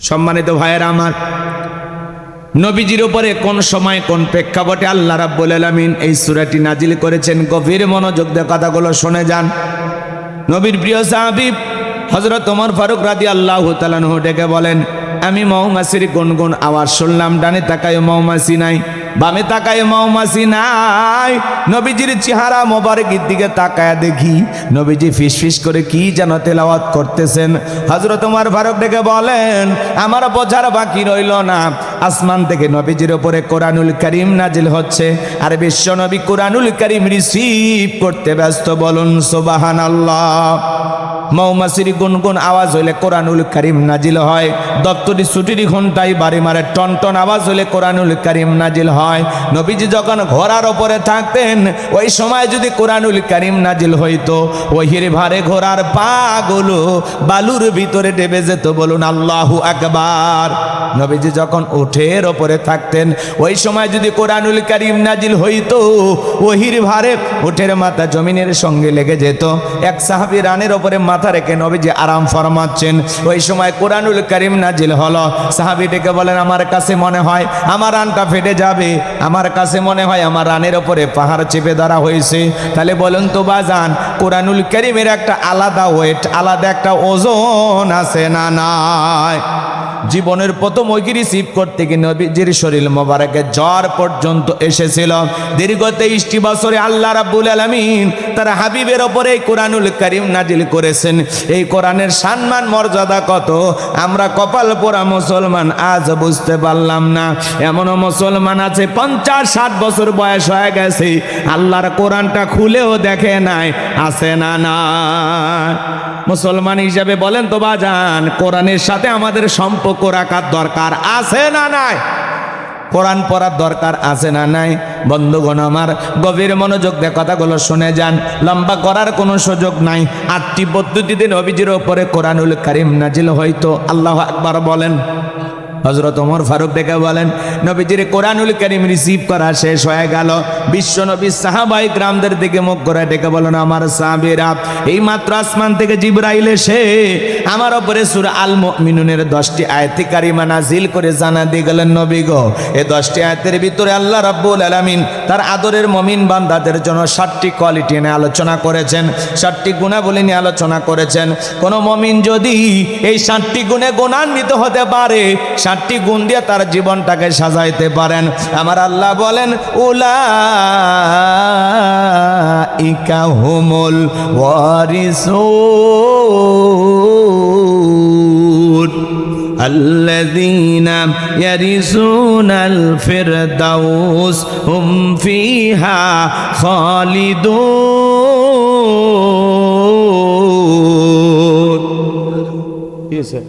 সম্মানিত ভাইয়েরা আমার, নবীজির উপরে কোন সময় কোন প্রেক্ষাপটে আল্লাহ রাব্বুল আলামিন এই সূরাটি নাজিল করেছেন, গভীর মনোযোগ দিয়ে কথাগুলো শুনে যান। নবীর প্রিয় সাহাবী হযরত ওমর ফারুক রাদিয়াল্লাহু তাআলা আনহু ডেকে বলেন, আমি মৌমাছির গুনগুন আওয়াজ শুনলাম, ডানে তাকায় মৌমাছি নাই, বামে তাকায় মৌমাছি নাই। নবীজির চেহারা মোবারকের দিকে তাকায় দেখি নবীজি ফিসফিস করে কি যেন তেলাওয়াত করতেছেন। হযরত ওমর ফারুক ডেকে বলেন, আমার বোঝার বাকি রইল না, আসমান থেকে নবীজির উপরে কোরআনুল কারীম নাজিল হচ্ছে, আর বিশ্ব নবী কোরআনুল কারীম রিসিভ করতে ব্যস্ত। বলুন সুবহানাল্লাহ। মৌমাছির গুনগুন আওয়াজ হইলে কোরআনুল কারীম নাজিল হয়, দপ্তরি ছুটির ঘন্টায় বাড়ি মারে টনটন আওয়াজ হইলে কোরআনুল কারীম নাজিল হয়। নবীজি যখন ঘোড়ার ওপরে থাকতেন, ওই সময় যদি কোরআনুল কারীম নাজিল হইতো, ওহির ভারে ঘোড়ার পাগুলো বালুর ভিতরে ডেবে যেত। বলুন আল্লাহু আকবার। নবীজি যখন উঠের ওপরে থাকতেন, ওই সময় যদি কোরআনুল কারীম নাজিল হইতো, ওহির ভারে উঠের মাথা জমিনের সঙ্গে লেগে যেত। এক সাহাবী রানের ওপরে মাথা রেখে নবীজি আরাম ফরমাচ্ছেন, ওই সময় কোরআনুল কারীম নাজিল হলো। সাহাবী ডেকে বলেন, আমার কাছে মনে হয় আমার রানটা ফেটে যাবে, আমার কাছে মনে হয় আমার রানের ওপরে পাহাড় চেপে ধরা হয়েছে। তাহলে বলুন তো বাজান, কোরআনুল কারীমের একটা আলাদা ওয়েট, আলাদা একটা ওজন আছে না নাই? জীবনের প্রথম ওই রিসিভ করতে গিয়ে নবীজির শরীর মোবারকে জ্বর পর্যন্ত এসেছিল। দীর্ঘ 23টি বছরে আল্লাহ রাব্বুল আলামিন তার হাবিবের ওপরে কোরআনুল কারীম নাজিল করেছেন। এই কোরআনের সম্মান মর্যাদা কত আমরা কপাল পোড়া মুসলমান আজ বুঝতে পারলাম না। এমনও মুসলমান আছে 50-60 বছর বয়স হয়ে গেছে, আল্লাহর কোরআনটা খুলেও দেখে নাই। আছে না না? মুসলমান হিসাবে বলেন তো বাজান, কোরআনের সাথে আমাদের সম্পর্ক রাখার দরকার আছে না নাই? কোরআন পড়ার দরকার আছে না নাই? বন্ধুগণ আমার, গভীর মনোযোগ দিয়ে কথাগুলো শুনে যান, লম্বা করার কোনো সুযোগ নাই। 8টি পদ্ধতিতে নবীজির উপরে কোরআনুল কারীম নাজিল হইতো। আল্লাহু আকবার বলেন। হযরত ওমর ফারুক ডেকে বলেন, নবীজির কোরআনুল কারীম রিসিভ করা শেষ হয়ে গেল। বিশ্ব নবী সাহাবায়ে কিরামদের দিকে মুখ করে ডেকে বলেন, আমার সাহাবীরা, এই মাত্র আসমান থেকে জিবরাইল এসে আমার উপরে সূরা আল মুমিনুনের 10টি আয়াতে কারিমা নাজিল করে জানা দিয়ে গেলেন, নবী গো, এই 10টি আয়াতের ভিতরে আল্লাহ রাব্বুল আলামিন তার আদরের মুমিন বান্দাদের জন্য 7টি কোয়ালিটি নিয়ে আলোচনা করেছেন, 7টি গুণাবলী নিয়ে আলোচনা করেছেন। কোন মুমিন যদি এই 7টি গুণে গুণান্বিত হতে পারে, 7টি গুণ দিয়ে তার জীবনটাকে সাজাইতে পারেন, আমার আল্লাহ বলেন, উলাইকা হুমুল ওয়ারিসুন আল্লাযীনা ইয়ারিসুনাল ফিরদাউস হুম ফিহা খালিদুন। কি আছে?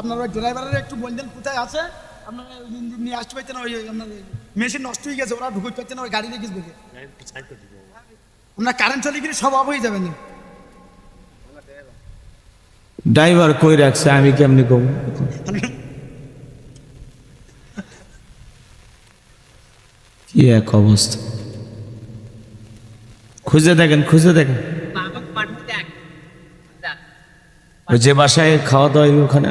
আপনারা ড্রাইভারের একটু বললেন কোথায় আছে, আপনারা ইঞ্জিন নিয়ে আসতে পারতেন, ওই আপনার মেশিন নষ্ট হয়ে গেছে, ওরা ঢুকতে পারতেন, ওই গাড়ি রেখে দেবে, আপনার কারেন্ট চলে গেলে সব অফ হয়ে যাবে না। ড্রাইভার কই রাখছে, আমি কেমনি কম? কি এক অবস্থা, খুঁজে দেখেন, খুঁজে দেখেন। যে বাসায় খাওয়া দাওয়া ওখানে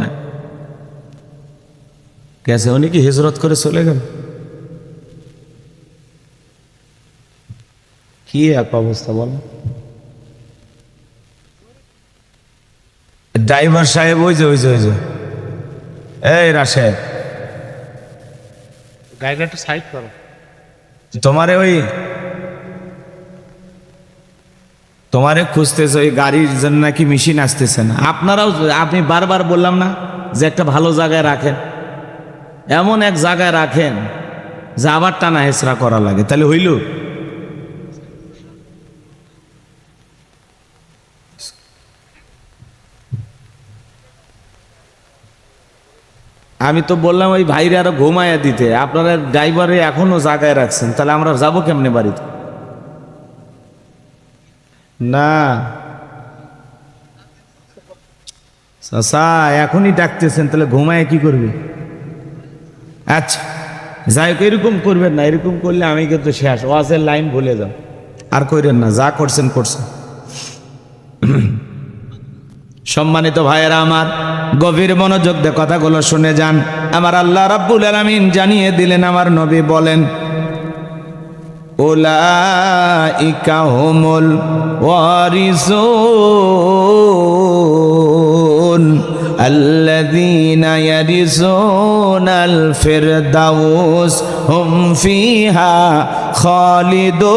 গেছে, উনি কি হিজরত করে চলে গেল? কি এক অবস্থা বল। ড্রাইভার সাহেব ওই যে এই রাশেদ, গাড়িটা একটু সাইড করো। তোমারে খুঁজতেছে, ওই গাড়ির জন্য নাকি মেশিন আসতেছে না। আপনারাও, আপনি বারবার বললাম না যে একটা ভালো জায়গায় রাখেন, এমন এক জায়গায় রাখেন যে আবার টানা হেসরা করা লাগে, তাহলে হইল? আমি তো বললাম ওই ভাইরে আরো ঘুমাইয়া দিতে, আপনারা ড্রাইভারে এখনো জায়গায় রাখছেন, তাহলে আমরা যাবো কেমনে বাড়িতে? না চাচা, এখনই ডাকতেছেন, তাহলে ঘুমায় কি করবে? আচ্ছা যাই হোক, এরকম করবেন না, এরকম করলে আমি কিন্তু শেষ, ওয়াজের লাইন ভুলে যাও, আর কইরেন না, যা করছেন করছেন। সম্মানিত ভাইয়েরা আমার, গভীর মনোযোগ দিয়ে কথাগুলো শুনে যান। আমার আল্লাহ রাব্বুল আলামিন জানিয়ে দিলেন, আমার নবী বলেন, উলাইকা হুমুল ওয়ারিসুন আল্লাযীনা ইয়ারিসুনাল ফিরদাউস হুম ফিহা খালিদুন।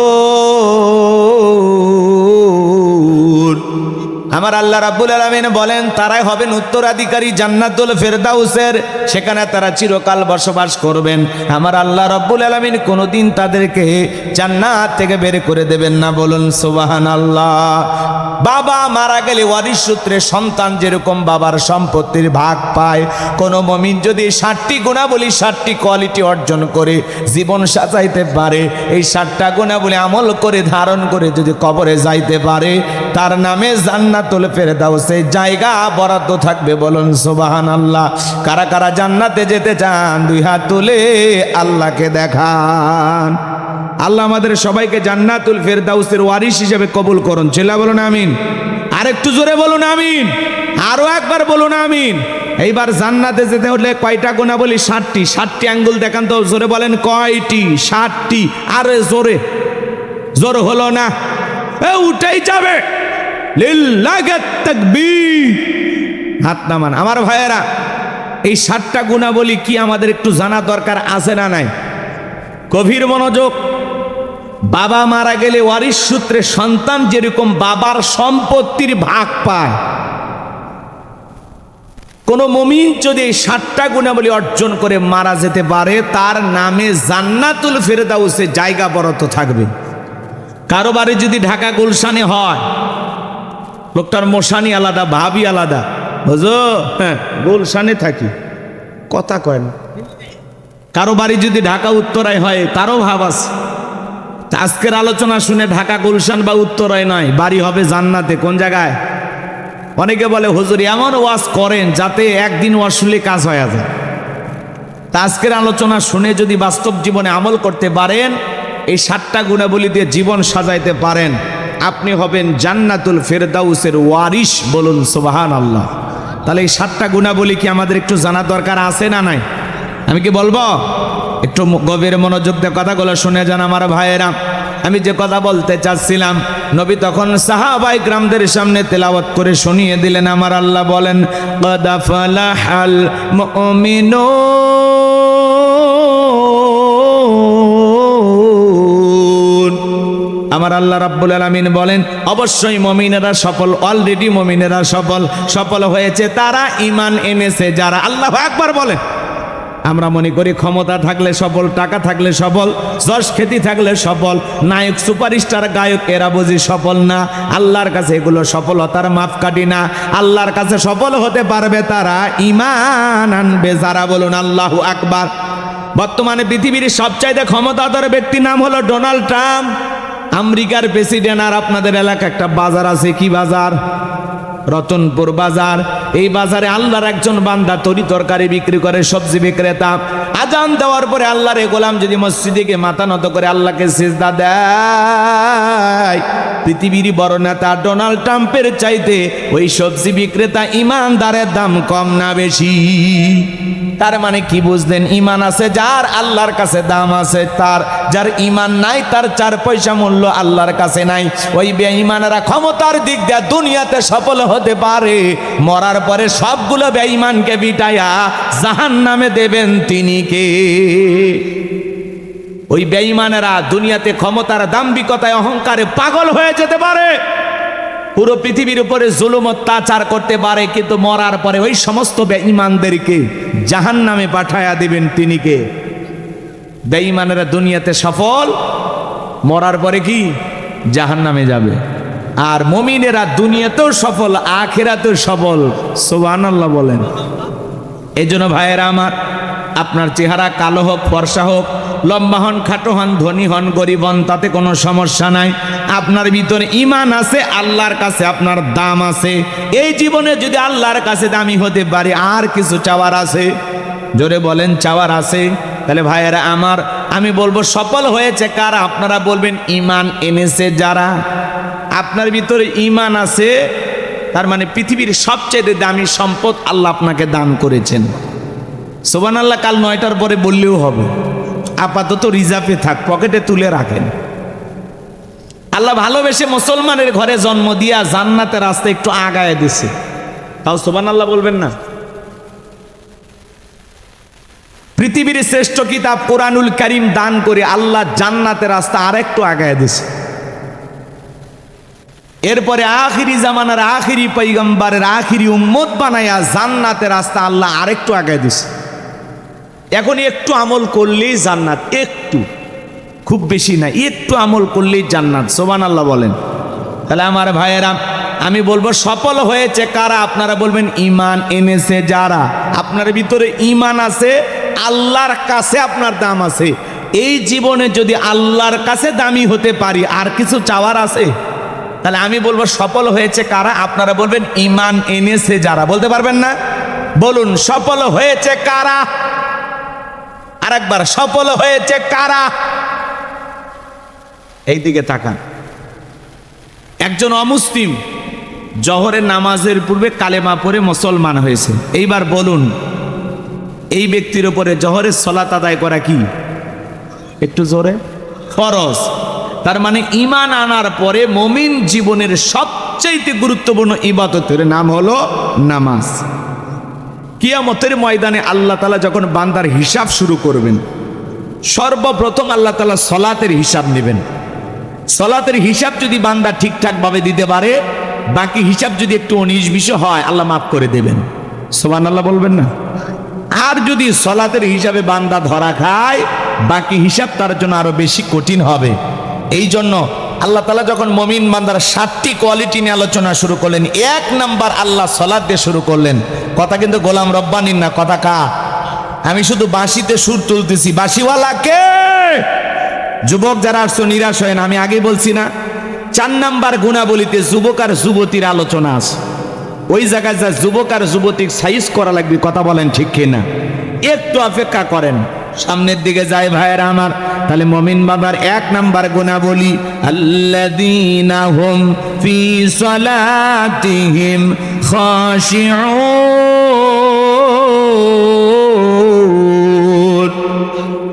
আমার আল্লাহ রাব্বুল আলামিন বলেন, তারাই হবেন উত্তরাধিকারী জান্নাতুল ফেরদাউসের, সেখানে তারা চিরকাল বসবাস করবেন। আমার আল্লাহ রাব্বুল আলামিন কোনোদিন তাদেরকে জান্নাত থেকে বের করে দেবেন না, বলুন সুবহানাল্লাহ। বাবা মারা গেলে ওয়ারিশ সূত্রে সন্তান যেরকম বাবার সম্পত্তির ভাগ পায়, কোন মুমিন যদি 60টি গুণাবলী 60টি কোয়ালিটি অর্জন করে জীবন সাজাইতে পারে, এই 60টা গুণাবলী আমল করে ধারণ করে যদি কবরে যাইতে পারে, তার নামে জান্নাতুল ফেরদাউসে জায়গা বরাদ্দ থাকবে, বলুন সুবহানাল্লাহ। কারা কারা জান্নাতে যেতে চান দুই হাত তুলে আল্লাহকে দেখান। আল্লাহ আমাদের সবাইকে জান্নাতুল ফেরদাউসের ওয়ারিশ হিসেবে কবুল করুন। চিল্লা বলুন আমিন। আরেকটু জোরে বলুন আমিন। আরো একবার বলুন আমিন। এইবার জান্নাতে যেতে হলে কয়টা গুণাবলী? 60টি। 60টি আঙ্গুল দেখান তো, জোরে বলেন কয়টি? 60টি। আরে জোরে, জোর হলো না, উঠেই যাবে। লিল্লাহি তাকবীর। হাত নামান। আমার ভাইয়েরা, এই 60টা গুণাবলী কি আমাদের একটু জানা দরকার আছে না নাই? গভীর মনোযোগ। বাবা মারা গেলে ওয়ারিশ সূত্রে সন্তান যেরকম বাবার সম্পত্তির ভাগ পায়, কোন মুমিন যদি এই 60টা গুণাবলী অর্জন করে মারা যেতে পারে, তার নামে জান্নাতুল ফেরদাউসে জায়গা বরাদ্দ থাকবে। কারো বাড়ি যদি ঢাকা গুলশানে হয়, লোকটার মশানি আলাদা, ভাবি আলাদা। বুঝো? হ্যাঁ, গুলশানে থাকি, কথা কয় না। কারো বাড়ি যদি ঢাকা উত্তরায় হয়, তারও ভাব আছে। আজকের আলোচনা শুনে ঢাকা গুলশান বা উত্তরায় নয়, বাড়ি হবে জান্নাতে। কোন জায়গায়? অনেকে বলে হুজুর এমন ওয়াজ করেন যাতে একদিন ওয়াজ শুনলে কাজ হয়ে যায়। তা আজকের আলোচনা শুনে যদি বাস্তব জীবনে আমল করতে পারেন, এই 60টা গুণাবলী দিয়ে জীবন সাজাইতে পারেন, আপনি হবেন জান্নাতুল ফেরদাউসের ওয়ারিশ, বলুন সুবহানাল্লাহ। তাহলে এই 60টা গুণাবলী কি আমাদের একটু জানা দরকার আছে না নাই? আমি কি বলবো? একটু গভীর মনোযোগ দিয়ে কথাগুলো শুনে যান আমার ভাইয়েরা। আমি যে কথা বলতে চাচ্ছিলাম, নবী তখন সাহাবায়ে কিরামদের সামনে তেলাওয়াত করে শুনিয়ে দিলেন। আমার আল্লাহ বলেন, ক্বাদ ফালাহাল মুমিনুন। আমার আল্লাহ রাব্বুল আলামিন বলেন, অবশ্যই মুমিনেরা সফল, অলরেডি মুমিনেরা সফল। সফল হয়েছে তারা ঈমান এনেছে যারা। আল্লাহু আকবার বলেন। আমরা মনে করি ক্ষমতা থাকলে সফল, টাকা থাকলে সফল, যশ খ্যাতি থাকলে সফল, নায়ক সুপারস্টার গায়ক এরা বুঝি সফল না। আল্লাহর কাছে এগুলো সফলতার মাপকাঠি না। আল্লাহর কাছে সফল হতে পারবে তারা ঈমান আনবে যারা, বলুন আল্লাহু আকবার। বর্তমানে পৃথিবীর সবচাইতে ক্ষমতাধর ব্যক্তির নাম হলো ডোনাল্ড ট্রাম্প, আমেরিকার প্রেসিডেন্ট। আর আপনাদের এলাকা একটা বাজার আছে, কি বাজার? রতনপুর বাজার। এই বাজারে আল্লাহর একজন বান্দা তরি তরকারি বিক্রি করে, সবজি বিক্রেতা। আজান দেওয়ার পরে আল্লাহর গোলাম যদি মসজিদে গিয়ে মাথা নত করে আল্লাহকে সিজদা দেয়, পৃথিবীর বড় নেতা ডোনাল্ড ট্রাম্পের চাইতে ওই সবজি বিক্রেতা ইমানদারের দাম কম না বেশি? তার মানে কি বুঝলেন? ঈমান আছে যার, আল্লাহর কাছে দাম আছে তার। যার ঈমান নাই, তার 4 পয়সা মূল্য আল্লাহর কাছে নাই। ওই বেঈমানেরা ক্ষমতার দিক দিয়ে দুনিয়াতে সফল হতে পারে, মরার পরে সবগুলো বেঈমানকে বিটায়া জাহান্নামে দেবেন তিনি কে? ওই বেঈমানেরা দুনিয়াতে ক্ষমতার দাম্ভিকতায় অহংকারে পাগল হয়ে যেতে পারে, পুরো পৃথিবীর উপরে জুলুম অত্যাচার করতে পারে, কিন্তু মরার পরে ওই সমস্ত বেঈমানদেরকে জাহান্নামে পাঠায়া দিবেন তিনি কে? বেঈমানেরা দুনিয়াতে সফল, মরার পরে কি জাহান্নামে যাবে। আর মুমিনেরা দুনিয়াতেও সফল, আখিরাতেও সফল। সুবহানাল্লাহ বলেন। এই জন্য ভাইয়েরা আমার, আপনার চেহারা কালো হোক, ফর্সা হোক, লম্বা হন, খাটো হন, ধনী হন, গরিব হন, তাতে কোনো সমস্যা নাই। আপনার ভিতরে ঈমান আছে, আল্লাহর কাছে আপনার দাম আছে। এই জীবনে যদি আল্লাহর কাছে দামি হতে পারি, আর কিছু চাওয়ার আছে? জোরে বলেন, চাওয়ার আছে? তাহলে ভাইয়েরা আমার, আমি বলবো সফল হয়েছে কারা? আপনারা বলবেন ঈমান এনেছে যারা। আপনার ভিতরে ঈমান আছে, তার মানে পৃথিবীর সবচেয়ে দামি সম্পদ আল্লাহ আপনাকে দান করেছেন। সুবহানাল্লাহ কাল 9টার পরে বললেও হবে, আপাতত রিজার্ভে থাক, পকেটে তুলে রাখেন। আল্লাহ ভালোবেসে মুসলমানের ঘরে জন্ম দিয়া জান্নাতের রাস্তা একটু আগায় দিছে, তাও সুবহানাল্লাহ বলবেন না? পৃথিবীর শ্রেষ্ঠ কিতাব কোরআনুল কারীম দান করে আল্লাহ জান্নাতের রাস্তা আরেকটু আগায় দিছে। এরপরে আখিরি জামানার আখিরি পয়গম্বরের আখিরি উম্মত বানায়া জান্নাতের রাস্তা আল্লাহ আরেকটু আগায় দিছে। এখন একটু আমল করলেই জান্নাত, একটু, খুব বেশি না, একটু আমল করলেই জান্নাত। সুবহানাল্লাহ বলেন। তাহলে আমার ভাইয়েরা, আমি বলবো সফল হয়েছে কারা? আপনারা বলবেন ঈমান এনেছে যারা। আপনার ভিতরে ঈমান আছে, আল্লাহর কাছে আপনার দাম আছে। এই জীবনে যদি আল্লাহর কাছে দামি হতে পারি, আর কিছু চাওয়ার আছে? তাহলে আমি বলবো সফল হয়েছে কারা? আপনারা বলবেন ঈমান এনেছে যারা। বলতে পারবেন না? বলুন সফল হয়েছে কারা? আরেকবার, সফল হয়েছে কারা? এই দিকে তাকান। একজন অমুসলিম জোহরের নামাজের পূর্বে কালেমা পড়ে মুসলমান হয়েছে। এইবার বলুন, এই ব্যক্তির উপরে জোহরের সালাত আদায় করা কি? একটু জোরে, ফরজ। তার মানে ঈমান আনার পরে মুমিন জীবনের সবচেয়ে গুরুত্বপূর্ণ ইবাদতের নাম হলো নামাজ। কিয়ামতের ময়দানে আল্লাহ তাআলা যখন বান্দার হিসাব শুরু করবেন, সর্বপ্রথম আল্লাহ তাআলা সালাতের হিসাব নেবেন। সালাতের হিসাব যদি বান্দা ঠিকঠাক ভাবে দিতে পারে, বাকি হিসাব যদি একটু 19-20 হয়, আল্লাহ মাফ করে দেবেন। সুবহানাল্লাহ বলবেন না? আর যদি সালাতের হিসাবে বান্দা ধরা খায়, বাকি হিসাব তার জন্য আরো বেশি কঠিন হবে। এই জন্য আল্লাহ তাআলা যখন মুমিন বান্দার 7টি কোয়ালিটি নিয়ে আলোচনা শুরু করলেন, 1 নাম্বার আল্লাহ সালাত দিয়ে শুরু করলেন। কথা কিন্তু গোলাম রব্বানির না, কথা কা? আমি শুধু বাঁশিতে সুর তুলতেছি। বাঁশিওয়ালা কে? যুবক যারা আসছো নিরাশ হয় না, আমি আগেই বলছি না, 4 নাম্বার গুণাবলীতে যুবক আর যুবতীর আলোচনা আছে। ওই জায়গায় যা যুবক আর যুবতীর সাইজ করা লাগবে। কথা বলেন ঠিক কিনা? একটু অপেক্ষা করেন, সামনের দিকে যায় ভাইয়েরা আমার। তাহলে মুমিন বাবার 1 নাম্বার গুণাবলী, আল্লাযীনা হুম ফি সালাতিহিম খাশিউন।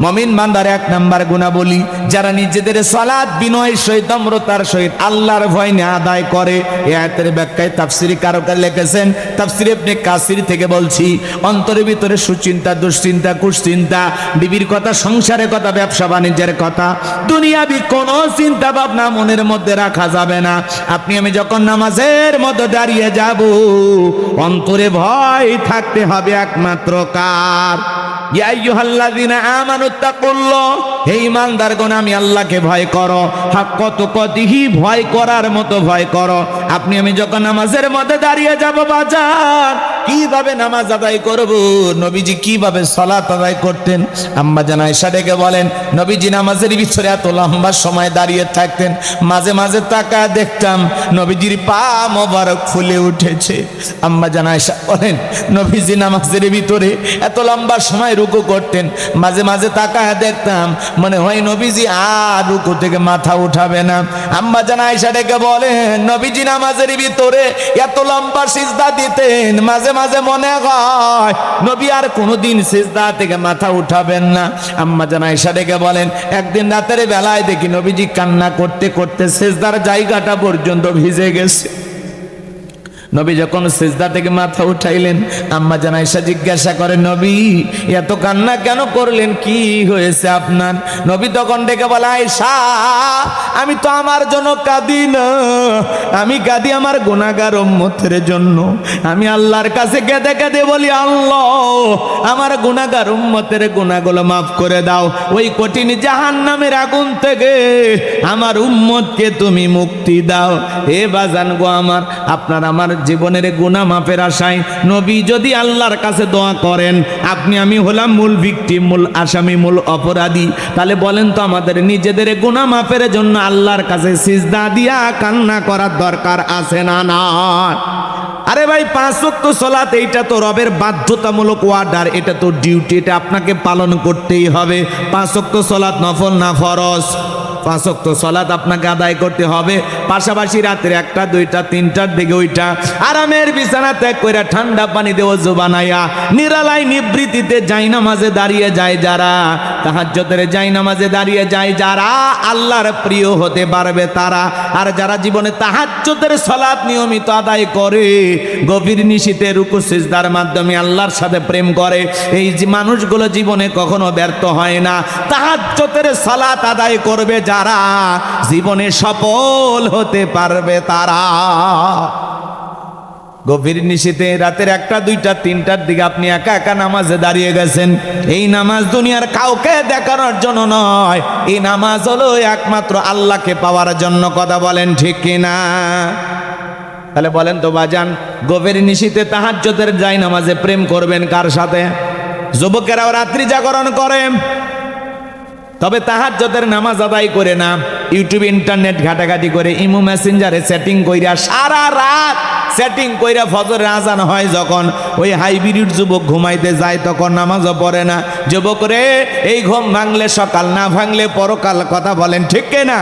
মুমিন বান্দার 1 নাম্বার গুণাবলী, যারা নিজেদের সালাত বিনয় সহিত নম্রতার সহিত আল্লাহর ভয় নিয়ে আদায় করে। এই আয়াতের ব্যাখ্যায় তাফসীরি কারকরা লিখেছেন, তাফসীর ইবনে কাসির থেকে বলছি, অন্তরের ভিতরে সুচিন্তা, দুশ্চিন্তা, কুশ্চিন্তা, বিবির কথা, সংসারের কথা, ব্যবসা বাণিজ্যের কথা, দুনিয়াবি কোনো চিন্তা ভাবনা মনের মধ্যে রাখা যাবে না। আপনি আমি যখন নামাজের মধ্যে দাঁড়িয়ে যাব, অন্তরে ভয় থাকতে হবে একমাত্র কার? ইয়া আইয়ুহাল্লাযীনা আমানুত্তাকুল্লাহ, হে ঈমানদারগণ আমি আল্লাহকে ভয় করো। হাক্কা তুকাতিহি, ভয় করার মতো ভয় করো। আপনি আমি যখন নামাজের মধ্যে দাঁড়িয়ে যাব বাজার, কিভাবে নামাজ আদায় করব? নবীজি কিভাবে সালাত আদায় করতেন? আম্মা জান আয়েশা ডেকে বলেন, নবীজি নামাজের ভিতরে এত লম্বা সময় দাঁড়িয়ে থাকতেন, মাঝে মাঝে তাকায় দেখতাম নবীজির পা মোবারক ফুলে উঠেছে। আম্মা জান আয়েশা বলেন, নবীজি নামাজের ভিতরে এত লম্বা সময় রুকু করতেন, মাঝে মাঝে তাকায় দেখতাম মনে হয় নবীজি আর রুকু থেকে মাথা উঠাবে না। আম্মা জান আয়েশা ডেকে বলেন, নবীজি নামাজের ভিতরে এত লম্বা সিজদা দিতেন, মাঝে মাঝে মনে হয় নবী আর কোনোদিন সিজদা থেকে মাথা উঠাবেন না। আম্মা জান আয়েশা ডেকে বলেন, একদিন রাতের বেলায় দেখি নবীজি কান্না করতে করতে সিজদার জায়গাটা পর্যন্ত ভিজে গেছে। নবী যখন সিজদা থেকে মাথা উঠাইলেন, আম্মা জান আয়েশা জিজ্ঞাসা করেন, নবী এত কান্না কেন করলেন, কি হয়েছে আপনার? নবী তখন ডেকে বলে, আয়েশা আমি তো আমার জন্য কাঁদি না, আমি কাঁদি আমার গুনাহগার উম্মতের জন্য। আমি আল্লাহর কাছে কেঁদে কেঁদে বলি, আল্লাহ আমার গুনাহগার উম্মতের গুনাহগুলো মাফ করে দাও, ওই কঠিন জাহান্নামের আগুন থেকে আমার উম্মতকে তুমি মুক্তি দাও। এ বাজান গো আমার, আপনার আমার জীবনের গুনাহ মাফের আশায় নবী যদি আল্লাহর কাছে দোয়া করেন, আপনি আমি হলাম মূল ভিকটিম, মূল আসামি, মূল অপরাধী। তাহলে বলেন তো আমাদের নিজেদের গুনাহ মাফের জন্য আল্লাহর কাছে সিজদা দিয়া কান্না করার দরকার আছে না না? আরে ভাই 5 ওয়াক্ত সালাত, এইটা তো রবের বাধ্যতামূলক অর্ডার, এটা তো ডিউটি, এটা আপনাকে পালন করতেই হবে। 5 ওয়াক্ত সালাত নফল না ফরজ? 5 ওয়াক্ত সালাত আপনাকে আদায় করতে হবে, পাশাপাশি রাতের 1টা 2টা 3টার দিকে ওইটা আরামের বিছানা ত্যাগ করে ঠান্ডা পানি দিয়ে ওযু বানাইয়া নিরালায় নিবৃত্তিতে জায়নামাজে দাঁড়িয়ে যায় যারা, তাহাজ্জুদের জায়নামাজে দাঁড়িয়ে যায় যারা, আল্লাহর প্রিয় হতে পারবে তারা। আর যারা জীবনে তাহাজ্জুদের সালাত নিয়মিত আদায় করে, গভীর নিশীথে রুকু সিজদার মাধ্যমে আল্লাহর সাথে প্রেম করে, এই যে মানুষগুলো জীবনে কখনো ব্যর্থ হয় না। তাহাজ্জুদের সালাত আদায় করবে যারা, জীবনে সফল হতে পারবে তারা। গভীর নিশীথে রাতের 1টা 2টা 3টার দিকে আপনি একা একা নামাজে দাঁড়িয়ে গেছেন, এই নামাজ দুনিয়ার কাউকে দেখানোর জন্য নয়, এই নামাজ হলো একমাত্র আল্লাহকে পাওয়ার জন্য। কথা বলেন ঠিক কিনা? তাহলে বলেন তো বাজান, গভীর নিশীথে তাহাজ্জুদের জায়নামাজে প্রেম করবেন কার সাথে? যুবকেরাও রাত্রি জাগরণ করে, তবে তাহাজ্জুদের নামাজ আদায় করে না, ইউটিউব ইন্টারনেট ঘাটাঘাটি করে ইমো মেসেঞ্জারে সেটিং কইরা সারা রাত সেটিং কইরা ফজরের আজান হয় যখন, ওই হাইব্রিড যুবক ঘুমাইতে যায় তখন নামাজও পড়ে না। যুবক রে, এই ঘুম ভাঙলে সকাল, না ভাঙলে পরকাল। কথা বলেন ঠিক কিনা?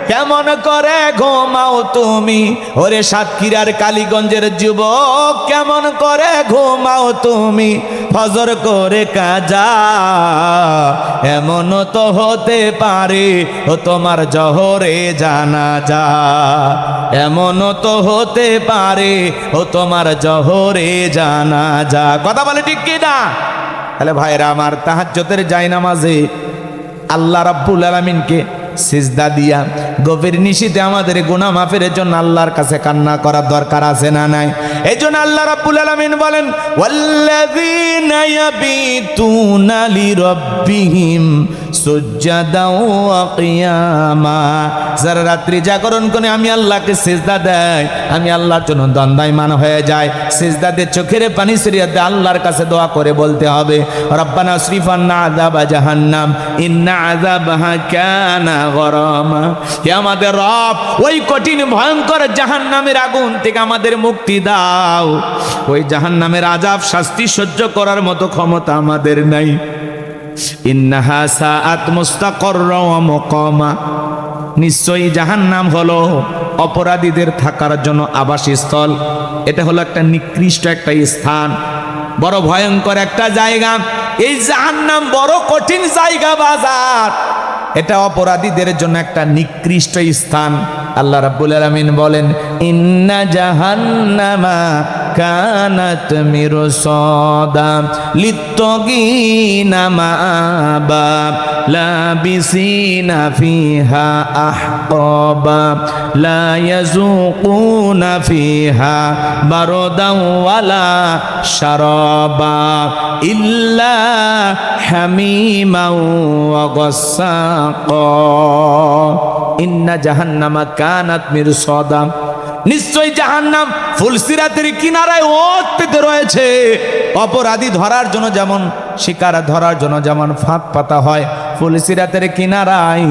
কেমন করে ঘুমাও তুমি ওরে সাতক্ষীরার কালীগঞ্জের যুবক, কেমন করে ঘুমাও তুমি ফজর করে কাজা, এমন তো হতে পারে ও তোমার জহরে জানাজা, এমন তো হতে পারে ও তোমার জহরে জানাজা। কথা বলে ঠিক কি না? তাহলে ভাইরা আমার, তাহাজ্জুদের জায়নামাজে আল্লাহ রাব্বুল আলামিনকে সিজদা দিয়া গভীর নিশীথে আমাদের গুনাহ মাফের জন্য আল্লাহর কাছে কান্না করার দরকার আছে না নাই? এই জন্য আল্লাহ রাব্বুল আলামিন বলেন, ওয়াল্লাযীনা ইয়াবিতুনা লিরাব্বিহিম সুজদাও ওয়া কিয়ামা, যারা রাত্রি জাগরণ করে আমি আল্লাহকে সিজদা দেয়, আমি আল্লাহর জন্য দণ্ডায়মান হয়ে যায়, সিজদাতে চোখের পানি সরিয়ে দিয়ে আল্লাহর কাছে দোয়া করে বলতে হবে, রব্বানা আসরিফান্না আযাবা জাহান্নাম ইন্না আযাবাহা কানা গরামা। হে আমাদের রব, ওই কঠিন ভয়ঙ্কর জাহান্নামের আগুন থেকে আমাদের মুক্তি দাও, ওই জাহান্নামের আযাব শাস্তি সহ্য করার মতো ক্ষমতা আমাদের নাই। ইন্নাহা সাআত মুস্তাকাররা ওয়া মুকামা, নিশ্চয়ই জাহান্নাম হলো অপরাধীদের থাকার জন্য আবাসস্থল। এটা হলো একটা নিকৃষ্ট একটা স্থান, বড় ভয়ঙ্কর একটা জায়গা। এই জাহান্নাম বড় কঠিন জায়গা বাজার, এটা অপরাধীদের জন্য একটা নিকৃষ্ট স্থান। আল্লাহ রাব্বুল আলামিন বলেন, ইন্না জাহান্নামা কানাত মিরসাদা লিত্তাগিনা মাআবা লাবিসিনা ফিহা আহকাবা লা ইয়াযুকুনা ফিহা বারদান ওয়ালা শারাবা ইল্লা হামিমান ওয়া গাসসাকা। ইন্না জাহান্নামা কানাত মিরসাদা, নিশ্চয় জাহান্নাম ফুলসিরাতের কিনারায় ওত পেতে রয়েছে। অপরাধী ধরার জন্য যেমন, শিকার ধরার জন্য যেমন ফাঁদ পাতা হয়, ফুলসিরাতের কিনারায়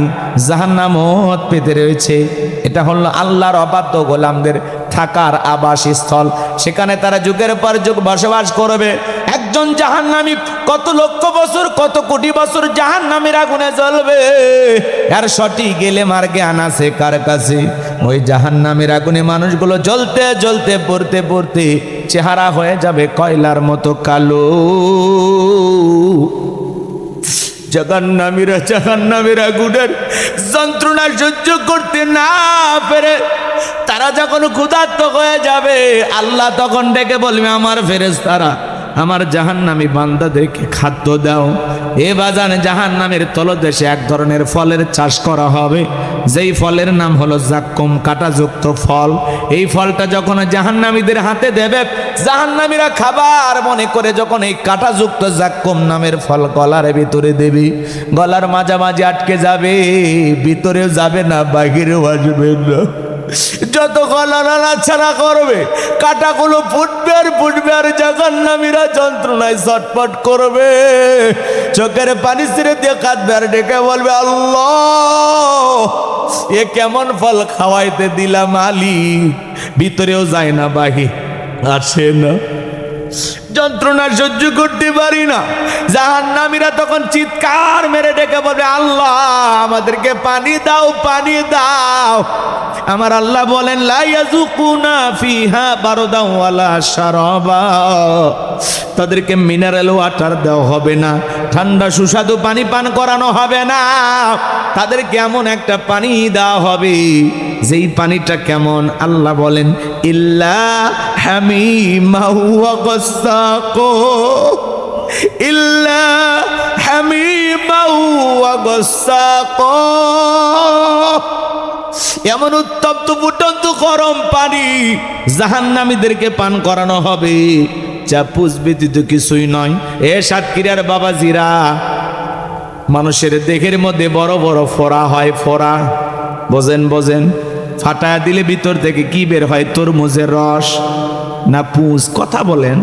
জাহান্নাম ওত পেতে রয়েছে। এটা হলো আল্লাহর অবাধ্য গোলামদের থাকার আবাসস্থল, সেখানে তারা যুগের পর যুগ বসবাস করবে। একজন জাহান্নামী কত লক্ষ বছর, কত কোটি বছর জাহান্নামের আগুনে জ্বলবে, আর সঠিক গেলে মার্গে আনাছে কার কাছে? ওই জাহান্নামের আগুনে মানুষগুলো জ্বলতে জ্বলতে পড়তে পড়তে চেহারা হয়ে যাবে কয়লার মতো কালো। জাহান্নামের আগুনের যন্ত্রণা সহ্য করতে না পেরে তারা যখন ক্ষুধার্ত হয়ে যাবে, আল্লাহ তখন ডেকে বলবে, আমার ফেরেশতারা, আমার জাহান্নামী বান্দাদেরকে খাদ্য দাও। এ বাজান, জাহান্নামের তলদেশে এক ধরনের ফলের চাষ করা হবে, যেই ফলের নাম হলো জাক্কুম, কাঁটাযুক্ত ফল। এই ফলটা যখন জাহান্নামীদের হাতে দেবে, জাহান্নামীরা খাবার মনে করে যখন এই কাঁটাযুক্ত জাক্কুম নামের ফল গলার ভিতরে দেবে, গলার মাঝামাঝি আটকে যাবে, ভিতরেও যাবে না, বাহিরেও আসবে না। যত গলা নাড়াচাড়া করবে, কাঁটাগুলো ফুটবে আর ফুটবে, আর জাহান্নামীরা যন্ত্রণায় ছটফট করবে, চোখের পানি ছেড়ে দিয়ে কাঁদবে আর ডেকে বলবে, আল্লাহ, এ কেমন ফল খাওয়াইতে দিলাম মালিক, ভিতরেও যায় না, বাহির আসে না। যন্ত্রণা সহ্য করতে পারি না। জাহান্নামীরা তখন চিৎকার মেরে ডেকে বলবে, আল্লাহ আমাদেরকে পানি দাও, পানি দাও। আমার আল্লাহ বলেন, লা ইয়াযুকুনা ফিহা বারদান ওয়ালা শারাবা, তাদেরকে মিনারেল ওয়াটার দেওয়া হবে না, ঠান্ডা সুস্বাদু পানি পান করানো হবে না। তাদেরকে এমন একটা পানি দেওয়া হবে, যেই পানিটা কেমন, আল্লাহ বলেন, ইল্লা হামিমা ওয়া গাসসাকো, ইল্লা হামিমা ওয়া গাসসাকো। এমন উত্তপ্ত ফুটন্ত গরম পানি জাহান্নামীদেরকে পান করানো হবে, যা পুষ ব্যতীত কিছুই নয়। এ সাতক্ষীরার বাবাজিরা, মানুষের দেহের মধ্যে বড় বড় ফোড়া হয়, ফোড়া বোঝেন, বোঝেন? ফাটায় দিলে ভিতর থেকে কি বের হয়? তরমুজের রস না পুষ? কথা বলেন।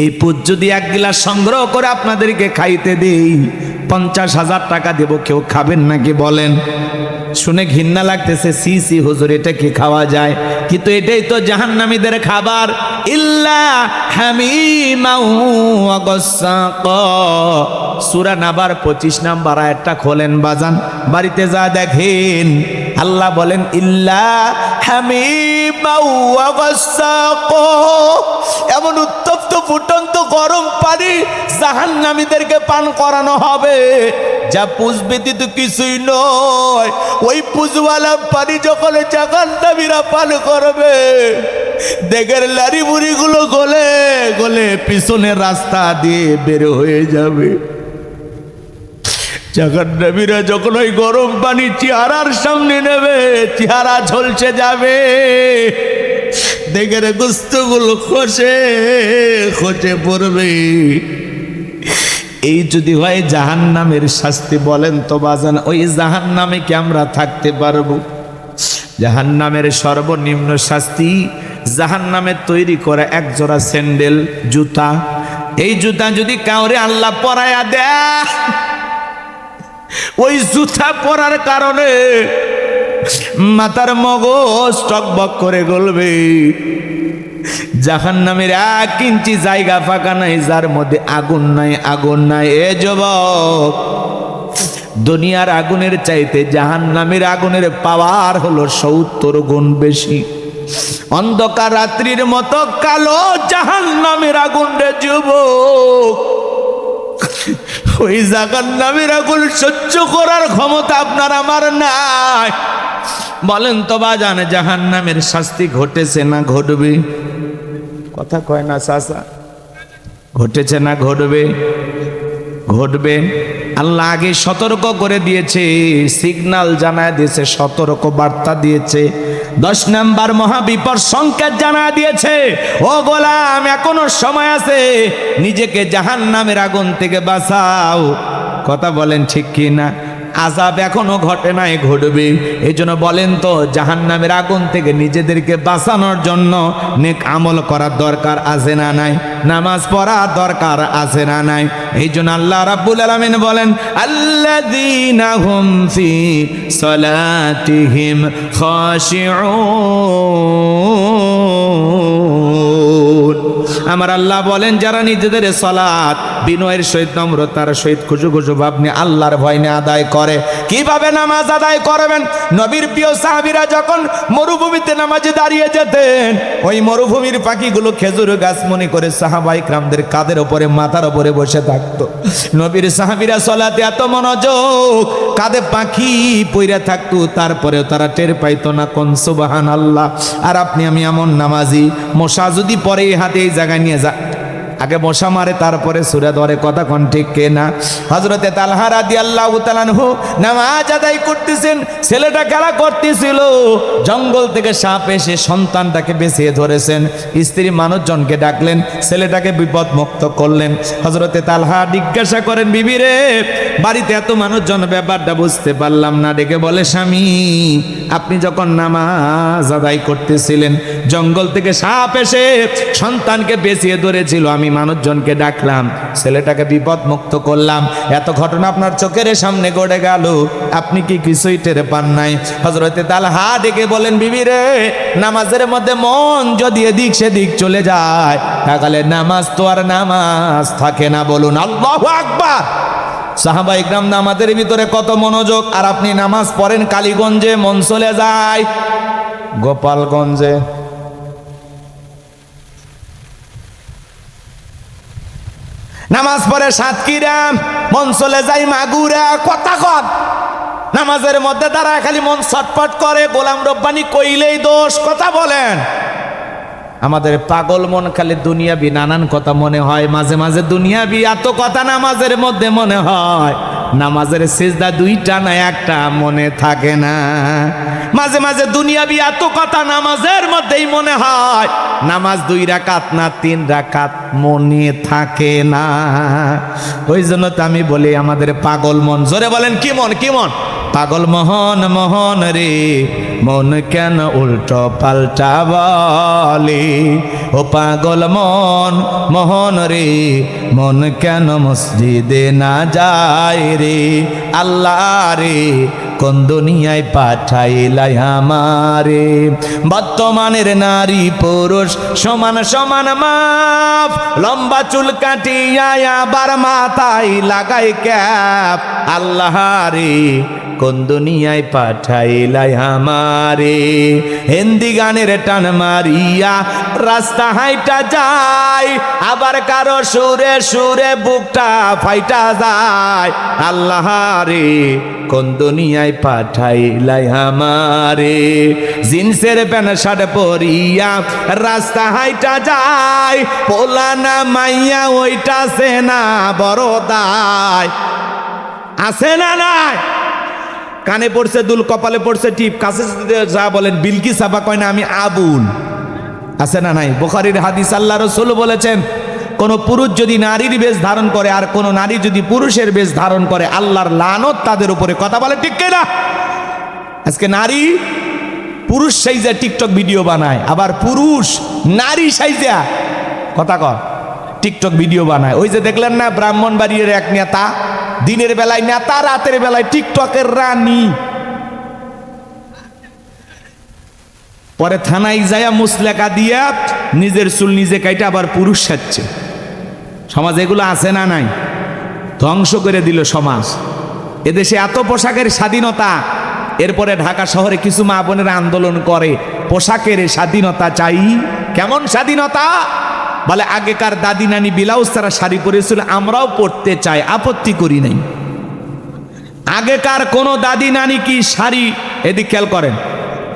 এই পুষ যদি এক গিলাস সংগ্রহ করে আপনাদেরকে খাইতে দেই, 50,000 টাকা দেব, কেউ খাবেন নাকি বলেন? শুনে ঘৃণা লাগতেছে, সি সি হুজুর, এটা কি খাওয়া যায়? কিন্তু এটাই তো জাহান্নামীদের খাবার। ইল্লা হামিমাউ ওয়া গাসসাকা। সূরা নাবার 25 নাম্বার আয়াতটা খোলেন বাজান, বাড়িতে যা দেখেন। আল্লাহ বলেন, ইল্লা হামিমাউ ওয়া গাসসাকা, এমন উত্তপ্ত ফুটন্ত গরম পানি জাহান্নামীদেরকে পান করানো হবে, যা পুষ ব্যতীত কিছুই নয়। ওই পুষওয়ালা পানি যখন জাহান্নামীরা পান করবে, দেখের লারি বুড়িগুলো গলে গলে পিছনের রাস্তা দিয়ে বের হয়ে যাবে। জাহান্নামীরা যখন ওই গরম পানি চেহারার সামনে নেবে, চেহারা ঝলসে যাবে, দেখের গোস্তগুলো খসে খসে পড়বে। এই যদি হয় জাহান্নামের শাস্তি, বলেন তো বাজান, ওই জাহান্নামে কি আমরা থাকতে পারবো? জাহান্নামের সর্বনিম্ন শাস্তি, জাহান্নামে তৈরি করা এক জোড়া স্যান্ডেল, জুতা। এই জুতা যদি কাউরে আল্লাহ পরায়া দেয়, ওই জুতা পরার কারণে মাথার মগজ টকবক করে গলবে। জাহান্নামের 1 ইঞ্চি জায়গা ফাঁকা নাই যার মধ্যে আগুন নাই, আগুন নাই। এ যুবক, দুনিয়ার আগুনের চাইতে জাহান্নামের আগুনের পাওয়ার হলো 70 গুণ বেশি। অন্ধকার রাত্রির মতো কালো জাহান্নামের আগুন রে যুবক, ওই জাহান্নামের আগুন সহ্য করার ক্ষমতা আপনার আমার নাই। বলেন তো বাজান, জাহান্নামের শাস্তি ঘটেছে না ঘটবে? কথা কয় না চাচা? ঘটেছে না ঘটবে? ঘটবে। আল্লাহ আগে সতর্ক করে দিয়েছে, সিগন্যাল জানায় দিয়েছে, সতর্ক বার্তা দিয়েছে। 10 নাম্বার মহাবিপদ সংকেত জানায় দিয়েছে, ও গোলাম এখনো সময় আছে, নিজেকে জাহান্নামের আগুন থেকে বাঁচাও। কথা বলেন ঠিক কি না? আযাব এখনো ঘটে নাই, ঘটবে। এই জন্য বলেন তো, জাহান্নামের আগুন থেকে নিজেদেরকে বাঁচানোর জন্য নেক আমল করার দরকার আছে না নাই? নামাজ পড়া দরকার আছে না নাই? এই জন্য আল্লাহ রাব্বুল আলামিন বলেন, আল্লাযীনা হুম ফি সালাতিহিম খাশিউন। আমার আল্লাহ বলেন, যারা নিজেদের সালাত বিনয়ের সহিত, নম্রতার সহিত, খুশু খুশু ভাব নিয়ে আল্লাহর ভয় নিয়ে আদায় করে। কিভাবে নামাজ আদায় করবেন? নবীর প্রিয় সাহাবীরা যখন মরুভূমিতে নামাজে দাঁড়িয়ে যেতেন, ওই মরুভূমির পাখিগুলো খেজুর গাছ মনে করে সাহাবায়ে কেরামদের কাঁধের উপরে, মাথার উপরে বসে থাকতো। নবীর সাহাবীরা সালাতে এত মনোযোগ, কাঁধে পাখি পইরা থাকতো, তারপরেও তারা টের পাইতো না। কোন সুবহানাল্লাহ। আর আপনি আমি এমন নামাজি, মশা যদি পরে হাতে এই জায়গায় নিয়ে যা, আগে মশা মারে তারপরে সূরা ধরে। কথা কোন ঠিক কে না? হযরতে তালহা রাদিয়াল্লাহু তাআলা আনহু নামাজ আদায় করতেছেন, ছেলেটা খেলা করতেছিল, জঙ্গল থেকে সাপ এসে সন্তানটাকে বেঁচিয়ে ধরেছেন। স্ত্রী মানুষজনকে ডাকলেন, ছেলেটাকে বিপদ মুক্ত করলেন। হযরতে তালহা জিজ্ঞাসা করেন, বিবি রে, বাড়িতে এত মানুষজন, ব্যাপারটা বুঝতে পারলাম না। ডেকে বলে, স্বামী, আপনি যখন নামাজ আদায় করতেছিলেন, জঙ্গল থেকে সাপ এসে সন্তানকে বেঁচিয়ে ধরেছিল, আমি আমি মানুষজনকে ডাকলাম, ছেলেটাকে বিপদ মুক্ত করলাম, এত ঘটনা আপনার চোখের সামনে গড়ে গেল, আপনি কি কিছুই টের পান নাই? হযরতে তালহা ডেকে বলেন, বিবি রে, নামাজের মধ্যে মন যদি এদিক সেদিক চলে যায় তাহলে নামাজ তো আর নামাজ থাকে না। বলুন আল্লাহু আকবার। সাহাবা ইকরাম নামাজের ভিতরে কত মনোযোগ, আর আপনি নামাজ পড়েন কালীগঞ্জে মন চলে যায় গোপালগঞ্জে। নামাজ পড়ে সাতক্ষীরা মন চলে যায় মাগুরা। কথা কন, নামাজের মধ্যে দাঁড়ায় খালি মন ছটফট করে, গোলাম রব্বানি কইলেই দোষ। কথা বলেন। আমাদের পাগল মন খালি দুনিয়াবি নানান কথা মনে হয়, মাঝে মাঝে দুনিয়াবি এত কথা নামাজের মধ্যে মনে হয়, নামাজের সিজদা দুইটা না একটা মনে থাকে না। মাঝে মাঝে দুনিয়াবি এত কথা নামাজের মধ্যেই মনে হয়, নামাজ 2 রাকাত না 3 রাকাত মনে থাকে না। ওই জন্য তো আমি বলি আমাদের পাগল মন। জোরে বলেন কি মন, কি মন? পাগল মোহন মোহন রে, মন কেন উল্টো পাল্টা বলে? ও পাগল মন মোহন রে, মন কেন মসজিদে না যায় রে? আল্লাহ রে, কোন দুনিয়ায় পাঠাইলাই আমারে? বর্তমানের নারী পুরুষ সমান সমান মাপ, লম্বা চুল কাটিয়া আবার মাথায় লাগাই ক্যাপ। আল্লাহ রে, কোন দুনিয়ায় পাঠাইলাই আমারে? হিন্দি গানের টান মারিয়া রাস্তা হাইটা যায়, আবার কারো সুরে সুরে বুকটা ফাইটা যায়। আল্লাহ রে, কোন দুনিয়ায় পাঠাইলাই আমারে? জিন্সের প্যান্ট শার্ট পরিয়া রাস্তা হাইটা যায়, পোলানা মাইয়া ওইটা সেনা বড় দায়। আছে না নাই? কানে পড়ছে দুল, কপালে পড়ছে টিপ, কাছে যা বলেন বিলকি সাবা কয় না আমি আবুল। আছে না নাই? বুখারীর হাদিস, আল্লাহ রাসূল বলেছেন, কোন পুরুষ যদি নারীর বেশ ধারণ করে আর কোন নারী যদি পুরুষের বেশ ধারণ করে, আল্লাহর লানত তাদের উপরে। কথা বলে ঠিক কিনা? আজকে নারী পুরুষ সাইজা টিকটক ভিডিও বানায়, আবার পুরুষ নারী সাইজা কথা কয় টিকটক ভিডিও বানায়। ওই যে দেখলেন না ব্রাহ্মণবাড়িয়ার এক নেতা, দিনের বেলায় নেতা, রাতের বেলায় টিকটকের রানী। পরে থানায় যায়া মুসলেকা দিয়া নিজের চুল নিজে কাইটা আবার পুরুষ সাজছে। সমাজ এগুলো আছে না নাই? ধ্বংস করে দিল সমাজ। এদেশে এত পোশাকের স্বাধীনতা, এরপরে ঢাকা শহরে কিছু মা বোনেরা আন্দোলন করে পোশাকের স্বাধীনতা চাই। কেমন স্বাধীনতা? বলে আগেকার দাদি নানি ব্লাউজ তারা শাড়ি পরেছিল, আমরাও পরতে চাই, আপত্তি করি নাই। আগেকার কোন দাদি নানি কি শাড়ি, এদিক খেয়াল করেন,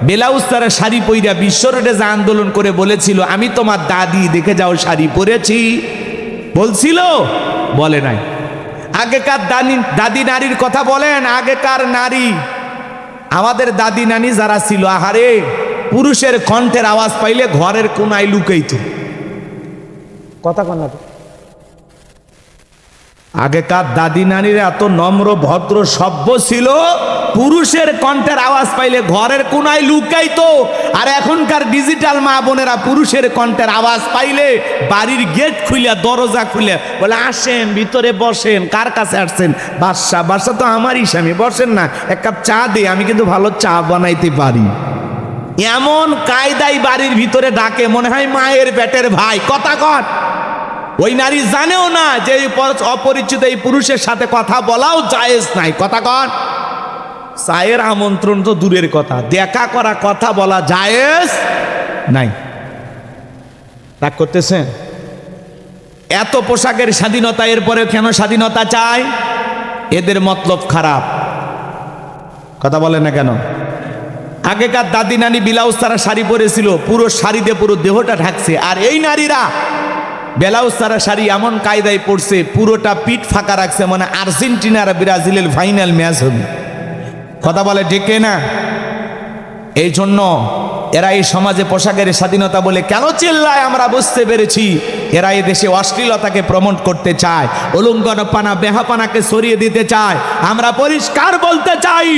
ব্লাউজ তারা শাড়ি পইরা বিশ্ব রোডে যা আন্দোলন করে বলেছিল আমি তোমার দাদি দেখে যাও শাড়ি পরেছি, বলছিল? বলে নাই। আগেকার দাদি নারীর কথা বলেন, আগেকার নারী, আমাদের দাদি নানি যারা ছিল, আহারে পুরুষের কণ্ঠের আওয়াজ পাইলে ঘরের কোনায় লুকাইতো। কথা কন। আগেকার দাদি নারীরা এত নম্র ভদ্র সভ্য ছিল, পুরুষের কণ্ঠের আওয়াজ পাইলে ঘরের কোনায় লুকাইতো। আর এখনকার ডিজিটাল মা বোনেরা পুরুষের কণ্ঠের আওয়াজ পাইলে বাড়ির গেট খুলে দরজা খুলে বলে আসেন ভিতরে বসেন। কার কাছে আসছেন? বাদশা। বাদশা তো আমারই স্বামী, বসেন না, এক কাপ চা দে, আমি কিন্তু ভালো চা বানাইতে পারি। এমন কায়দায় বাড়ির ভিতরে ডাকে, মনে হয় মায়ের পেটের ভাই। কথা কন। ওই নারী জানেও না যে অপরিচিত এই পুরুষের সাথে কথা বলাও জায়েজ নাই। কথা কন। চায়ের আমন্ত্রণ তো দূরের কথা, দেখা করা কথা বলা জায়েজ নাই। রাগ করতেছেন? এত পোশাকের স্বাধীনতা, এরপরে কেন স্বাধীনতা চায়? এদের মতলব খারাপ। কথা বলে না কেন? আগেকার দাদি নানি ব্লাউজ তারা শাড়ি পরেছিল, পুরো শাড়িতে পুরো দেহটা ঢাকছে। আর এই নারীরা ব্লাউজ তারা শাড়ি এমন কায়দায় পড়ছে, পুরোটা পিঠ ফাঁকা রাখছে, মানে আর্জেন্টিনা আর ব্রাজিলের ফাইনাল ম্যাচ হবে। কথা বলে ঠিক না? এই জন্য এরা এই সমাজে পোশাকের স্বাধীনতা বলে কেন চিল্লায় আমরা বুঝতে পেরেছি। এরা এই দেশে অশ্লীলতাকে প্রমোট করতে চায়, উলঙ্গনপানা বেহাপানাকে সরিয়ে দিতে চায়। আমরা পরিষ্কার বলতে চাই,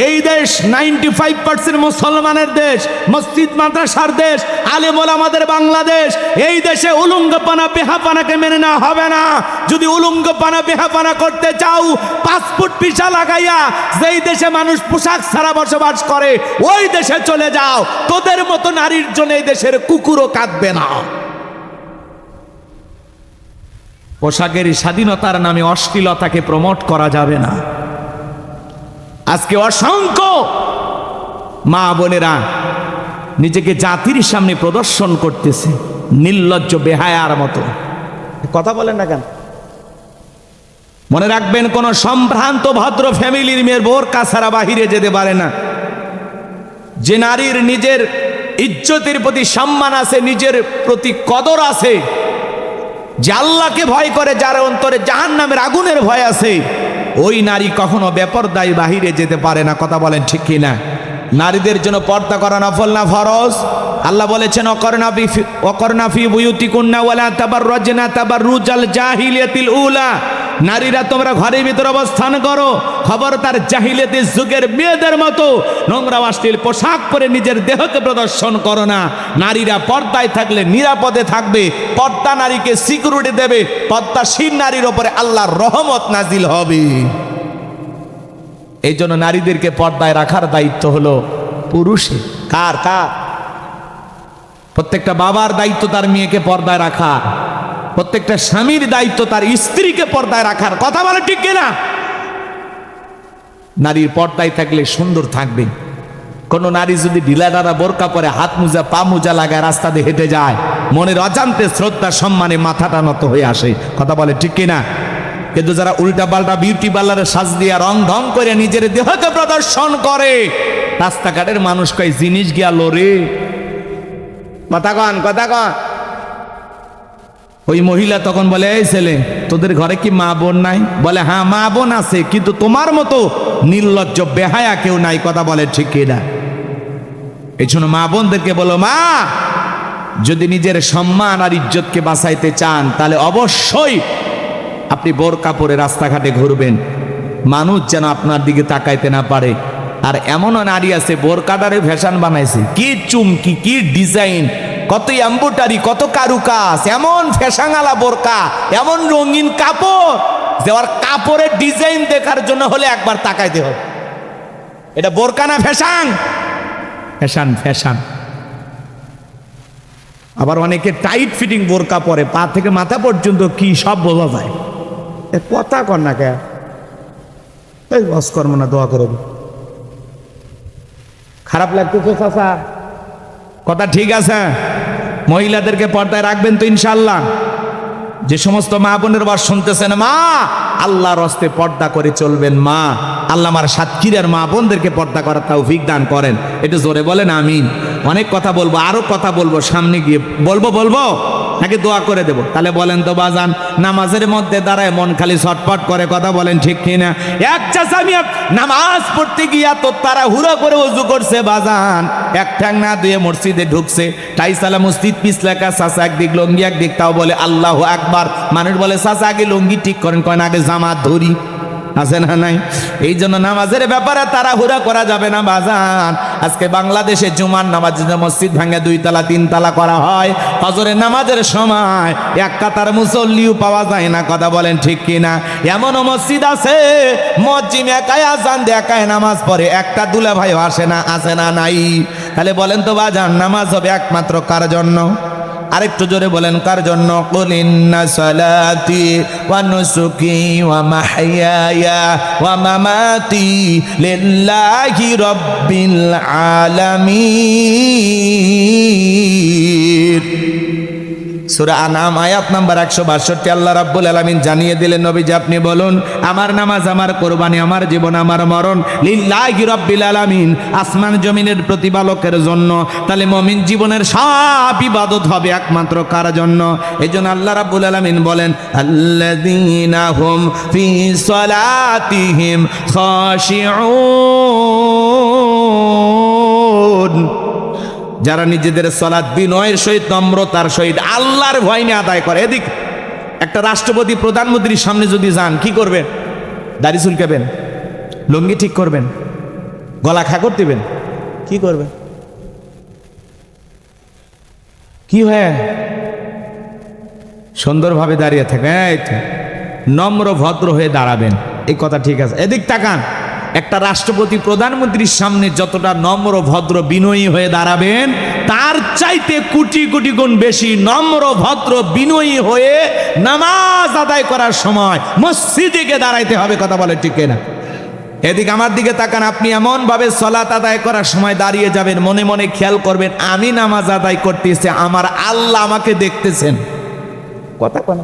এই দেশ 95% মুসলমানের দেশ, মসজিদ মাদ্রাসার দেশ, আলেম ওলামাদের বাংলাদেশ। এই দেশে উলঙ্গপানা বেহাপানাকে মেনে নেওয়া হবে না। যদি উলঙ্গপানা বেহাপানা করতে চাও, পাসপোর্ট ভিসা লাগাইয়া যেই দেশে মানুষ পোশাক ছাড়া বসবাস করে ওই দেশে চলে যাও। তোদের মতো নারীর জন্য এই দেশের কুকুরও কাঁদবে না। পোশাকের স্বাধীনতার নামে অশ্লীলতাকে প্রমোট করা যাবে না। আজকে অসংখ্য মা বোনেরা নিজেকে জাতির সামনে প্রদর্শন করতেছে নির্লজ্জ বেহায়ার মতো। কথা বলেন না কেন? মনে রাখবেন, কোন সম্ভ্রান্ত ভদ্র ফ্যামিলির মেয়ের বোরকা ছাড়া বাহিরে যেতে পারে না। যে নারীর নিজের ইজ্জতের প্রতি সম্মান আছে, নিজের প্রতি কদর আছে, যে আল্লাহকে ভয় করে, যার অন্তরে জাহান্নামের আগুনের ভয় আছে, ওই নারী কখনো বেপরদায় বাহিরে যেতে পারে না। কথা বলেন ঠিক কি না? নারীদের জন্য পর্দা করা নফল না ফরজ? আল্লাহ বলেছেন অকরনা ফি বুয়ুতিকুন্না ওয়ালা তাবাররাজনা তাবাররুজাল জাহিলিয়াতিল উলা। নারীরা তোমরা ঘরের ভিতর অবস্থান করো, খবরদার জাহিলিয়াতের যুগের মেয়েদের মতো নোংরা অশ্লীল পোশাক পরে নিজের দেহকে প্রদর্শন করো না। নারীরা পর্দায় থাকলে নিরাপদে থাকবে, পর্দা নারীকে সিকিউরিটি দেবে, পর্দাশীল নারীর ওপরে আল্লাহর রহমত নাজিল হবে। এই জন্য নারীদেরকে পর্দায় রাখার দায়িত্ব হলো পুরুষের। কার? প্রত্যেকটা বাবার দায়িত্ব তার মেয়েকে পর্দায় রাখা, প্রত্যেকটা স্বামীর দায়িত্ব তার স্ত্রীকে পর্দায় রাখার। কথা বলে ঠিক কিনা? নারীর পর্দায় থাকলে সুন্দর থাকবে। কোন নারী যদি ঢিলাঢালা বোরকা পরে হাত মোজা পা মোজা লাগায় রাস্তা দিয়ে হেঁটে যায়, মনের অজান্তে শ্রদ্ধা সম্মানে মাথাটা নত হয়ে আসে। কথা বলে ঠিক কিনা? কিন্তু যারা উল্টা পাল্টা বিউটি পার্লারে সাজ দিয়া রং ঢং করে নিজের দেহকে প্রদর্শন করে, রাস্তাঘাটের মানুষ কয় জিনিস গিয়া লোরে। কথা কন। ওই মহিলা তখন বলে, এই ছেলে, তোদের ঘরে কি মা বোন নাই? বলে, হ্যাঁ মা বোন আছে, কিন্তু তোমার মতো নির্লজ্জ বেহায়া কেউ নাই। কথা বলে ঠিক কিনা? এই জন্য মা বোনদেরকে বলো, মা, যদি নিজের সম্মান আর ইজ্জতকে বাঁচাইতে চান তাহলে অবশ্যই আপনি বোরকা পরে রাস্তাঘাটে ঘুরবেন, মানুষ যেন আপনার দিকে তাকাইতে না পারে। আর এমনও নারী আছে বোরকাটারে ফ্যাশন বানাইছে, কি চুমকি, কি ডিজাইন, কত এম্বোটারি, কত কারুকাজ, এমন ফ্যাশানালা বোরকা, এমন রঙিন কাপড়, যে ওর কাপড়ের ডিজাইন দেখার জন্য হলে একবার তাকাইতে হবে। এটা বোরকা না ফ্যাশন? ফ্যাশন। আবার অনেকে টাইট ফিটিং বোরকা পরে, পা থেকে মাথা পর্যন্ত কি সব বোঝা যায়। কথা কর না কে? এই বস কর্ম না, দোয়া করব। খারাপ লাগতেছে চাচা? কথা ঠিক আছে? মহিলাদেরকে পর্দায় রাখবেন তো ইনশাআল্লাহ? যে সমস্ত মা বোনের বাস শুনতেছেন, মা, আল্লাহর হস্তে পর্দা করে চলবেন। মা, আল্লাহ আমার সাতক্ষীরার মা বোনদেরকে পর্দা করার তৌফিক দান করেন। একটু জোরে বলেন আমিন। অনেক কথা বলবো, আরো কথা বলবো, সামনে গিয়ে বলবো নাকি দোয়া করে দেব? তাহলে বলেন তো বাজান, নামাজের মধ্যে দাঁড়ায় মন খালি ছটপট করে। কথা বলেন ঠিক কিনা? এক চাচা মিয়া নামাজ পড়তে গিয়া তো তারা হুড়া করে ওযু করছে বাজান, এক ঠ্যাং না ধুয়ে মসজিদে ঢুকছে, টাইসালা মসজিদ পিছলাকা, চাচা একদিক লঙ্গি একদিক, তাও বলে আল্লাহু আকবার। মানুষ বলে চাচা আগে লঙ্গি ঠিক করেন, কয় না আগে জামাত ধরি। আছে না নাই? এই জন্য নামাজের ব্যাপারে তাড়াহুড়া করা যাবে না বাজান। আজকে বাংলাদেশে জুমার নামাজ মসজিদ ভাঙে 2 তালা 3 তালা করা হয়, ফজরের নামাজের সময় এক কাতার মুসল্লিও পাওয়া যায় না। কথা বলেন ঠিক কিনা? এমনও মসজিদ আছে মুয়াজ্জিম একাই আজান দেয়, একাই নামাজ পড়ে, একটা দুলা ভাইও আসে না। আছে না নাই? তাহলে বলেন তো বাজান, নামাজ হবে একমাত্র কার জন্য? আরেকটু জোরে বলেন, কার জন্য? কুল ইন্না সালাতি ওয়া নুসুকি ওয়া মাহইয়ায়া ওয়া মামাতি লিল্লাহি রাব্বিল আলামিন। সূরা আনাম আয়াত নাম্বার 162। আল্লাহ রাব্বুল আলামিন জানিয়ে দিলেন, নবীজি আপনি বলুন, আমার নামাজ, আমার কোরবানি, আমার জীবন, আমার মরণ লিল্লাহি রাব্বিল আলামিন, আসমান জমিনের প্রতিপালকের জন্য। তাহলে মুমিন জীবনের সব ইবাদত হবে একমাত্র কার জন্য? এজন্য আল্লাহ রাব্বুল আলামিন বলেন, আল্লাযীনা হুম ফি সালাতিহিম খাশিউন। যারা নিজেদের সালাত বিনয়ের সহিত নম্রতার সহিত আল্লাহর ভয় নিয়ে আদায় করে। এদিক একটা রাষ্ট্রপতি প্রধানমন্ত্রীর সামনে যদি যান, কি করবেন? দাড়ি চুলকাবেন, লুঙ্গি ঠিক করবেন, গলা খাকর দিবেন, কি করবেন? কি হয়? সুন্দরভাবে দাঁড়িয়ে থাকবেন, এই তো নম্র ভদ্র হয়ে দাঁড়াবেন, এই কথা ঠিক আছে। এদিক তাকান, একটা রাষ্ট্রপতি প্রধানমন্ত্রীর সামনে যতটা নম্র ভদ্র বিনয়ী হয়ে দাঁড়াবেন, তার চাইতে কোটি কোটি গুণ বেশি নম্র ভদ্র বিনয়ী হয়ে নামাজ আদায় করার সময় মসজিদে গিয়ে দাঁড়াইতে হবে। কথা বলে ঠিক না? এদিকে আমার দিকে তাকান, আপনি এমন ভাবে সালাত আদায় করার সময় দাঁড়িয়ে যাবেন, মনে মনে খেয়াল করবেন আমি নামাজ আদায় করতেছি, আমার আল্লাহ আমাকে দেখতেছেন। কথা বলে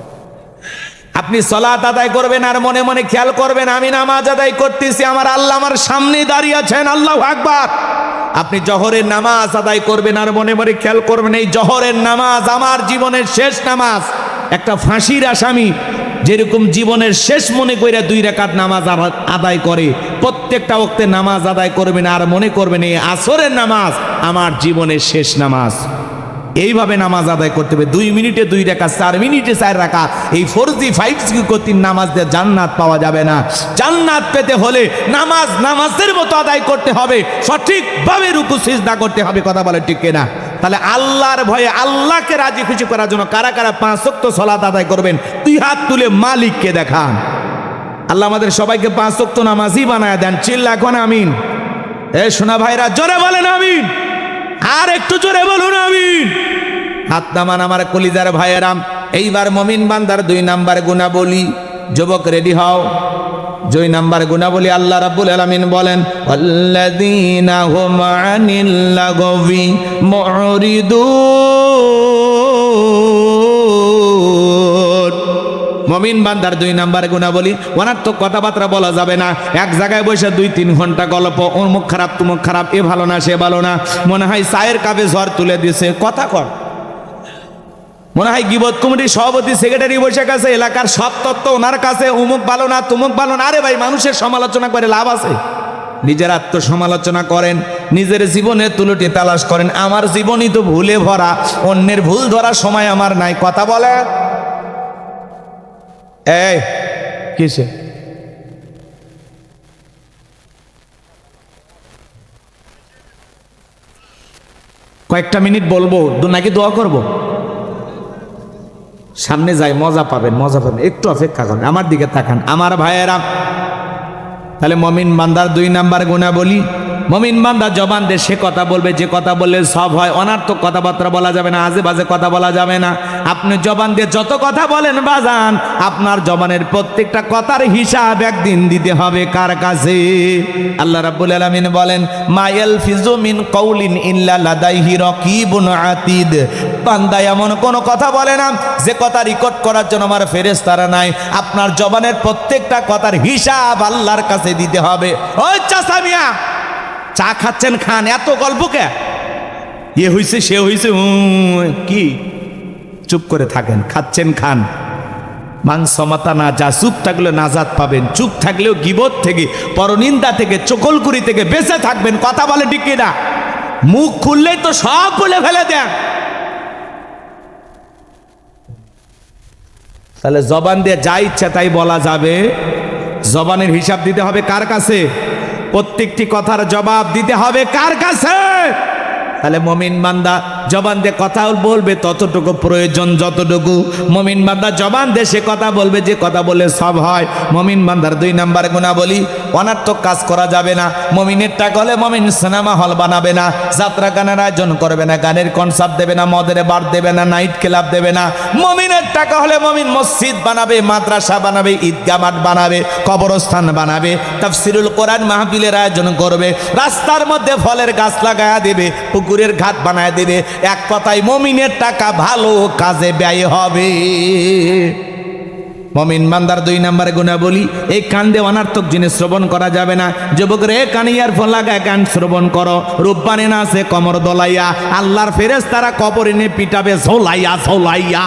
আপনি সালাত আদায় করবেন আর মনে মনে খেয়াল করবেন আমি নামাজ আদায় করতেছি, আমার আল্লাহ আমার সামনে দাঁড়িয়ে আছেন। আল্লাহু আকবার। আপনি জোহরের নামাজ আদায় করবেন আর মনে মনে খেয়াল করবেন এই জোহরের নামাজ আমার জীবনের শেষ নামাজ। একটা ফাঁসির আসামি যেরকম জীবনের শেষ মনে কইরা 2 রাকাত নামাজ আদায় করে, প্রত্যেকটা ওয়াক্তে নামাজ আদায় করবেন আর মনে করবেন এই আসরের নামাজ আমার জীবনের শেষ নামাজ। এইভাবে নামাজ আদায় করতে হবে। 2 মিনিটে 2 রাকাত, 4 মিনিটে 4 রাকাত। এই ফরজি 5 কর্তৃক নামাজ দিয়ে জান্নাত পাওয়া যাবে না। জান্নাত পেতে হলে নামাজ নামাজের মতো আদায় করতে হবে, সঠিকভাবে রুকু সিজদা করতে হবে। কথা বলে ঠিক কিনা? তাহলে আল্লাহর ভয়ে আল্লাহকে রাজি খুশি করার জন্য কারা কারা 5 ওয়াক্ত সালাত আদায় করবেন? 2 হাত তুলে মালিককে দেখান। আল্লাহ আমাদের সবাইকে 5 ওয়াক্ত নামাজি বানায় দেন। চিল্লা এখন আমিন। এ শোনা ভাইরা, জোরে বলেন আমিন। আর একটু জোরে বলুন আমিন। হাত নামান আমার কলিজার ভাইয়েরাম। এইবার মুমিন বান্দার 2 নাম্বার গুণাবলী। যুবক রেডি হও। 2 নাম্বার গুণাবলী আল্লাহ রাব্বুল আলামিন বলেন, আল্লাযীনা হুম আনিল লাগবি মুরিদুন। মুমিন বান্দার 2 নাম্বার গুণাবলী, অনার্থক কথাবার্তা বলা যাবে না। এক জায়গায় বসে 2-3 ঘন্টা গল্প, অমুক খারাপ তুমুক খারাপ, এ ভালো না সে ভালো না, মনে হয় চায়ের কাপে ঝড় তুলে দিছে, কথা কর। মনে হয় গীবত কমিটির সভাপতি সেক্রেটারি বসে গেছে, এলাকার সব তত্ত্ব ওনার কাছে, অমুক ভালো না তুমুক ভালো না। আরে ভাই, মানুষের সমালোচনা করে লাভ আছে? নিজের আত্মসমালোচনা করেন, নিজের জীবনে তুলটি তালাশ করেন। আমার জীবনই তো ভুলে ভরা, অন্যের ভুল ধরার সময় আমার নাই। কথা বলে এই কিসে? কয়েকটা মিনিট বলবো নাকি দোয়া করব? সামনে যাই, মজা পাবেন, মজা পাবেন। একটু অপেক্ষা করেন, আমার দিকে তাকান আমার ভাইয়েরা। তাহলে মুমিন বান্দার 2 নাম্বার গুণাবলী, মুমিন বান্দা জবান দিয়ে সে কথা বলবে যে কথা বললে সব হয়। অনার্থক কথাবার্তা বলা যাবে না, আজে বাজে কথা বলা যাবে না। আপনি জবান দিয়ে যত কথা বলেন বাজান, আপনার জবানের প্রত্যেকটা কথার হিসাব একদিন দিতে হবে কার কাছে? আল্লাহ রাব্বুল আলামিন বলেন, মা ইয়ালফিজু মিন কাউলিন ইল্লা লাদাইহি রাকিবুন আতীদ। বান্দা এমন কোন কথা বলে না যে কথা রেকর্ড করার জন্য আমার ফেরেশতারা নাই। আপনার জবানের প্রত্যেকটা কথার হিসাব আল্লাহর কাছে দিতে হবে। ওই চাচা মিয়া, চা খাচ্ছেন, খান, এত গল্প কে? এ হইছে সে হইছে, কি? চুপ করে থাকেন, খাচ্ছেন খান। মাংস মাতা না যা, চুপ থাকলে নাজাত পাবেন। চুপ থাকলেও গীবত থেকে, পরনিন্দা থেকে, চকলকুরি থেকে বেঁচে থাকবেন। কথা বলে ঠিক না? মুখ খুললেই তো সব বলে ফেলে দেন। তাহলে জবান দিয়ে যা ইচ্ছা তাই বলা যাবে? জবানের হিসাব দিতে হবে কার কাছে? প্রত্যেকটি কথার জবাব দিতে হবে কার কাছে? তাহলে মুমিন বান্দা জবান দিয়ে কথা বলবে ততটুকু প্রয়োজন যতটুকু। মুমিন বান্দা জবান দিয়ে সে কথা বলবে যে কথা বলে সব হয়। মুমিন বান্দার 2 নাম্বার গুণাবলী, অনার্থক কাজ করা যাবে না। মুমিনের টাকা হলে মুমিন সিনেমা হল বানাবে না, যাত্রা গানের আয়োজন করবে না, গানের কনসার্ট দেবে না, মদের বার দেবে না, নাইট ক্লাব দেবে না। মুমিনের টাকা হলে মুমিন মসজিদ বানাবে, মাদ্রাসা বানাবে, ঈদগাহ মাঠ বানাবে, কবরস্থান বানাবে, তাফসিরুল কোরআন মাহফিলের আয়োজন করবে, রাস্তার মধ্যে ফলের গাছ লাগায়া দেবে, পুকুরের ঘাট বানায় দেবে। এক কথায় মুমিনের টাকা ভালো কাজে ব্যয় হবে। মুমিন বান্দার 2 নাম্বার গুণাবলী, এই কান দিয়ে অনার্থক জিনিস শ্রবণ করা যাবে না। যুবকরে কানে ইয়ারফোন লাগায় গান শ্রবণ করো, রূপবানে না আছে কমর দলাইয়া, আল্লাহর ফেরেশতারা কবরে নিয়ে পিটাবে ঝোলাইয়া ঝোলাইয়া।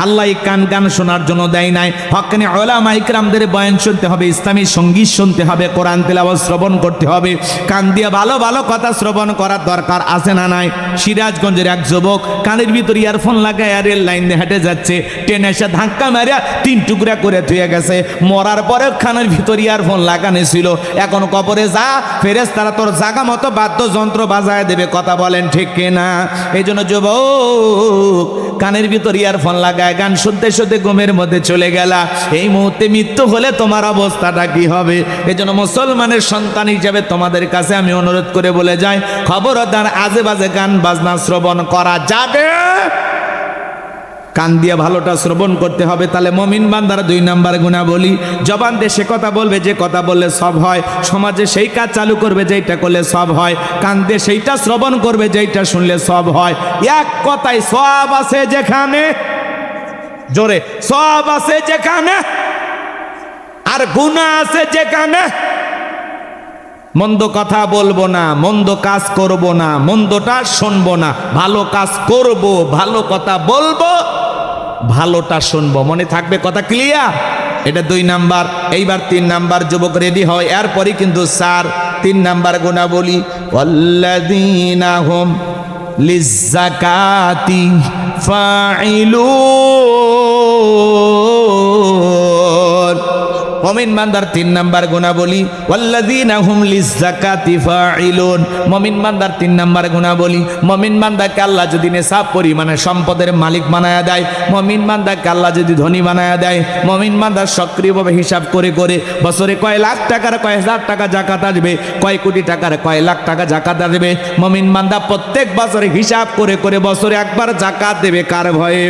আল্লাহ এই কান গান শোনার জন্য দেয় নাই। হক্কানি উলামা ইকরামদের বয়ান শুনতে হবে, ইসলামী সঙ্গীত শুনতে হবে, কোরআন তেলাওয়াত শ্রবণ করতে হবে। কান দিয়ে ভালো ভালো কথা শ্রবণ করার দরকার আছে না নাই? সিরাজগঞ্জের এক যুবক কানের ভিতর ইয়ারফোন লাগায় রেল লাইন দিয়ে হেঁটে যাচ্ছে, ট্রেনে এসে ধাক্কা মারিয়া 3 টুকরা করে ধুয়ে গেছে। মরার পরে কানের ভিতর ইয়ারফোন লাগানো ছিল, এখন কবরে যা ফেরেশতারা তোর জায়গা মতো বাদ্যযন্ত্র বাজায় দেবে। কথা বলেন ঠিক কিনা? এই জন্য যুবক কানের ভিতর ইয়ারফোন লাগায় গান শুনতে শুনতে ঘুমের মধ্যে চলে গেলা, এই মুহূর্তে মৃত্যু হলে তোমার অবস্থাটা কি হবে? এই জন্য মুসলমানের সন্তান হিসেবে তোমাদের কাছে আমি অনুরোধ করে বলে যাই, খবরদার আজে বাজে গান বাজনা শ্রবণ করা যাবে। কান দিয়ে ভালোটা শ্রবণ করতে হবে। তাহলে মুমিন বান্দার 2 নাম্বার গুণাবলী, জবান দিয়ে সে কথা বলবে যে কথা বললে সব হয়, সমাজে সেই কাজ চালু করবে যেইটা করলে সব হয়, কান দিয়ে সেইটা শ্রবণ করবে যেইটা শুনলে সব হয়। এক কথায় সব আছে যেখানে, জোরে, সব আছে যেখানে আর গুনাহ আছে যেখানে। মন্দ কথা বলবো না, মন্দ কাজ করব না, মন্দটা শুনবো না, ভালো কাজ করব, ভালো কথা বলবো, ভালোটা শুনবো। মনে থাকবে কথা? ক্লিয়ার? এটা 2 নাম্বার। এইবার 3 নাম্বার, যুবক রেডি হয়, এরপরই কিন্তু 3 নাম্বার গুণাবলী, ওয়াল্লাযীনা হুম লিয-যাকাতি ফাইলুন। মুমিন বান্দার 3 নাম্বার গুণাবলী, ওয়াল্লাযীনা হুম লিয-যাকাতি ফাইলুন। মুমিন বান্দার 3 নাম্বার গুণাবলী, মুমিন বান্দাকে আল্লাহ যদি নেশাব পরিমাণে সম্পদের মালিক বানায়া দেয়, মুমিন বান্দাকে আল্লাহ যদি ধনী বানায়া দেয়, মুমিন বান্দা সক্রিয়ভাবে হিসাব করে করে বছরে কয় লাখ টাকার কয় হাজার টাকা জাকাত আসবে, কয় কোটি টাকার কয় লাখ টাকা জাকাত আসবে, মুমিন বান্দা প্রত্যেক বছরে হিসাব করে করে বছরে একবার জাকাত দেবে। কার ভয়ে?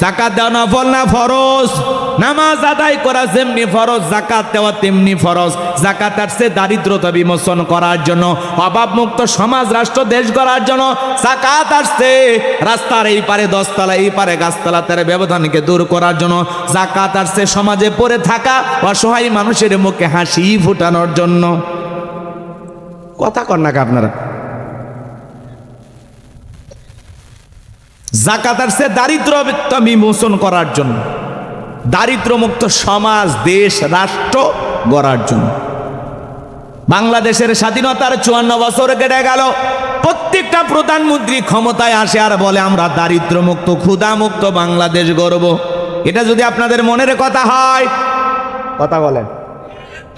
জাকাত দেওয়া নফল না ফরজ? নামাজ আদায় করা যেমনি ফরজ, জাকাত দেওয়া তেমনি ফরজ। জাকাত আসছে দারিদ্রতা বিমোচন করার জন্য, অভাবমুক্ত সমাজ রাষ্ট্র দেশ গড়ার জন্য। জাকাত আসছে রাস্তার এই পারে 10 তলা, এই পারে গাছতলা তার ব্যবধানকে দূর করার জন্য। জাকাত আসছে সমাজে পড়ে থাকা অসহায় মানুষের মুখে হাসি ফুটানোর জন্য। কথা কন না আপনারা? জাকাত আসছে দারিদ্রতা বিমোচন করার জন্য, দারিদ্রমুক্ত সমাজ দেশ রাষ্ট্র গড়ার জন্য। বাংলাদেশের স্বাধীনতার 54 বছর কেটে গেল, প্রত্যেকটা প্রধানমন্ত্রী ক্ষমতায় আসে আর বলে আমরা দারিদ্রমুক্ত ক্ষুধামুক্ত বাংলাদেশ গড়ব। এটা যদি আপনাদের মনের কথা হয়, কথা বলেন।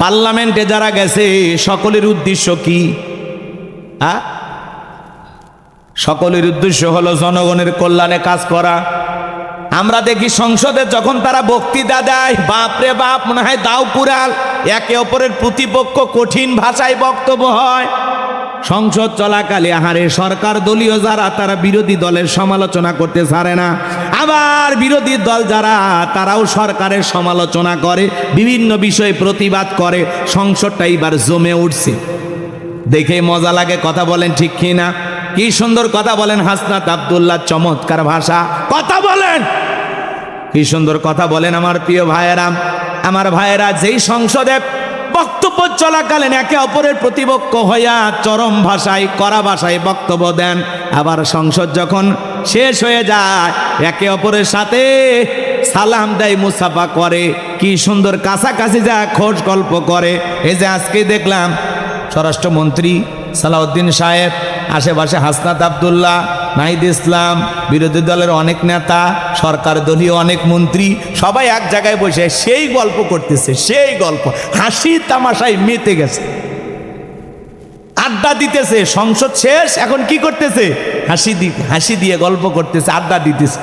পার্লামেন্টে যারা গেছে সকলের উদ্দেশ্য কি? সকলের উদ্দেশ্য হলো জনগণের কল্যাণে কাজ করা। আমরা দেখি সংসদে যখন তারা বক্তৃতা দেয়, বাপরে বাপ, মনে হয় দাও কুড়াল, একে অপরের প্রতিপক্ষ, কঠিন ভাষায় বক্তব্য হয়। সংসদ চলাকালে আহারে সরকার দলীয় যারা তারা বিরোধী দলের সমালোচনা করতে ছাড়ে না, আবার বিরোধী দল যারা তারাও সরকারের সমালোচনা করে, বিভিন্ন বিষয়ে প্রতিবাদ করে। সংসদটা এবার জমে উঠছে, দেখে মজা লাগে। কথা বলেন ঠিক কিনা? কি সুন্দর কথা বলেন হাসনাত আব্দুল্লাহ, চমৎকার ভাষা। কথা বলেন, কি সুন্দর কথা বলেন আমার প্রিয় ভাইয়েরা। আমার ভাইয়েরা, যেই সংসদে বক্তব্য চলাকালীন একে অপরের প্রতিপক্ষ হইয়া চরম ভাষায়, কড়া ভাষায় বক্তব্য দেন, আবার সংসদ যখন শেষ হয়ে যায় একে অপরের সাথে সালাম দেয়, মুসাফা করে, কি সুন্দর কাছাকাছি যা খোঁজ গল্প করে। এই যে আজকে দেখলাম স্বরাষ্ট্রমন্ত্রী সালাউদ্দিন সাহেব, আশেপাশে হাসনাত আব্দুল্লাহ, নাহিদ ইসলাম, বিরোধী দলের অনেক নেতা, সরকার দলীয় অনেক মন্ত্রী, সবাই এক জায়গায় বসে সেই গল্প করতেছে, সেই গল্প হাসি তামাশায় মেতে গেছে, আড্ডা দিতেছে। সংসদ শেষ, এখন কি করতেছে? হাসি দিয়ে গল্প করতেছে, আড্ডা দিতেছে।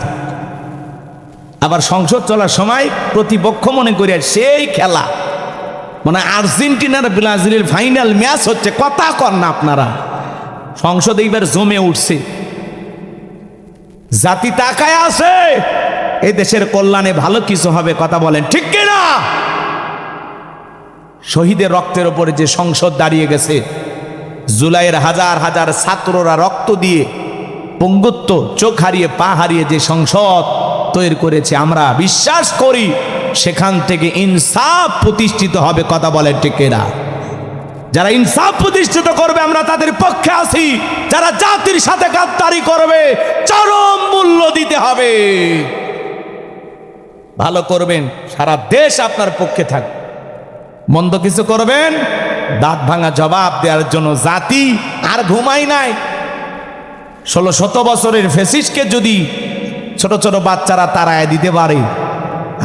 আবার সংসদ চলার সময় প্রতিপক্ষ মনে করে সেই খেলা, মানে আর্জেন্টিনার ব্রাজিলের ফাইনাল ম্যাচ হচ্ছে। কথা কর না আপনারা? সংসদ এইবার জমে উঠছে, জাতি তাকায় আছে, এই দেশের কল্যাণে ভালো কিছু হবে। কথা বলেন ঠিক কিনা? শহীদের রক্তের উপরে যে সংসদ দাঁড়িয়ে গেছে, জুলাইয়ের হাজার হাজার ছাত্ররা রক্ত দিয়ে পঙ্গুত্ব, চোখ হারিয়ে পা হারিয়ে যে সংসদ তৈরি করেছে, আমরা বিশ্বাস করি সেখান থেকে ইনসাফ প্রতিষ্ঠিত হবে। কথা বলেন ঠিক কিনা? যারা ইনসাফ প্রতিষ্ঠিত করবে আমরা তাদের পক্ষে আছি, যারা জাতির সাথে গাদ্দারি করবে চরম মূল্য দিতে হবে। ভালো করবেন, সারা দেশ আপনার পক্ষে থাকবে। মন্দ কিছু করবেন, দাঁত ভাঙা জবাব দেওয়ার জন্য জাতি আর ঘুমাই নাই। 1600 বছরের ফেসিস্টকে যদি ছোট ছোট বাচ্চারা তাড়ায় দিতে পারে,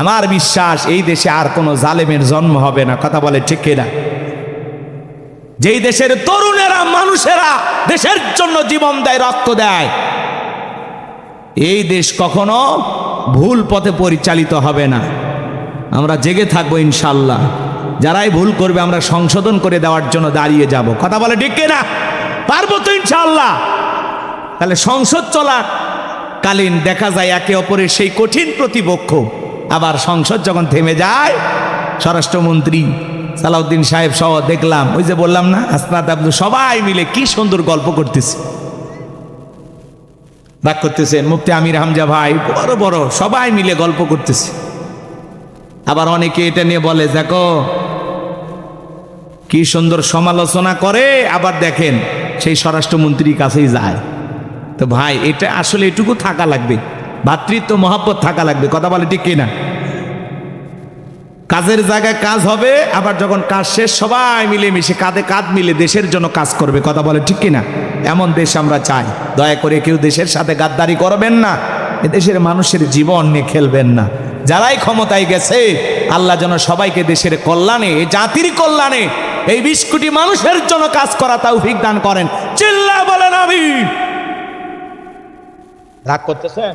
আমার বিশ্বাস এই দেশে আর কোনো জালেমের জন্ম হবে না। কথা বলে ঠিক কিনা? যেই দেশের তরুণেরা, মানুষেরা দেশের জন্য জীবন দেয়, রক্ত দেয়, এই দেশ কখনো ভুল পথে পরিচালিত হবে না। আমরা জেগে থাকবো ইনশাল্লাহ। যারাই ভুল করবে আমরা সংশোধন করে দেওয়ার জন্য দাঁড়িয়ে যাব। কথা বলে ঠিক কিনা? পারবো তো ইনশাল্লাহ। তাহলে সংসদ চলাকালীন দেখা যায় একে অপরের সেই কঠিন প্রতিপক্ষ, আবার সংসদ যখন থেমে যায়, স্বরাষ্ট্রমন্ত্রী সালাউদ্দিন সাহেব সহ দেখলাম, ওই যে বললাম না, আসনাদ আব্দুল, সবাই মিলে কি সুন্দর গল্প করতেছে, রাগ করতেছেন। মুফতি আমির হামজা ভাই, বড় বড় সবাই মিলে গল্প করতেছে। আবার অনেকে এটা নিয়ে বলে, দেখো কি সুন্দর সমালোচনা করে, আবার দেখেন সেই স্বরাষ্ট্রমন্ত্রীর কাছেই যায়। তো ভাই, এটা আসলে এটুকু থাকা লাগবে, ভ্রাতৃত্ব মহব্বত থাকা লাগবে। কথা বলে ঠিক কিনা? কাজের জায়গায় কাজ হবে, আবার যখন কাজ শেষ সবাই মিলে মিশে কাঁধে কাঁধ মিলে দেশের জন্য কাজ করবে। কথা বলে ঠিক কিনা? এমন দেশ আমরা চাই। দয়া করে কেউ দেশের সাথে গাদ্দারি করবেন না, দেশের মানুষের জীবন নিয়ে খেলবেন না। যারাই ক্ষমতায় গেছে, আল্লাহ যেন সবাইকে দেশের কল্যাণে, জাতির কল্যাণে, এই 20 কোটি মানুষের জন্য কাজ করা তৌফিক দান করেন। চিল্লা বলেন আমিন। রাগ করতেছেন?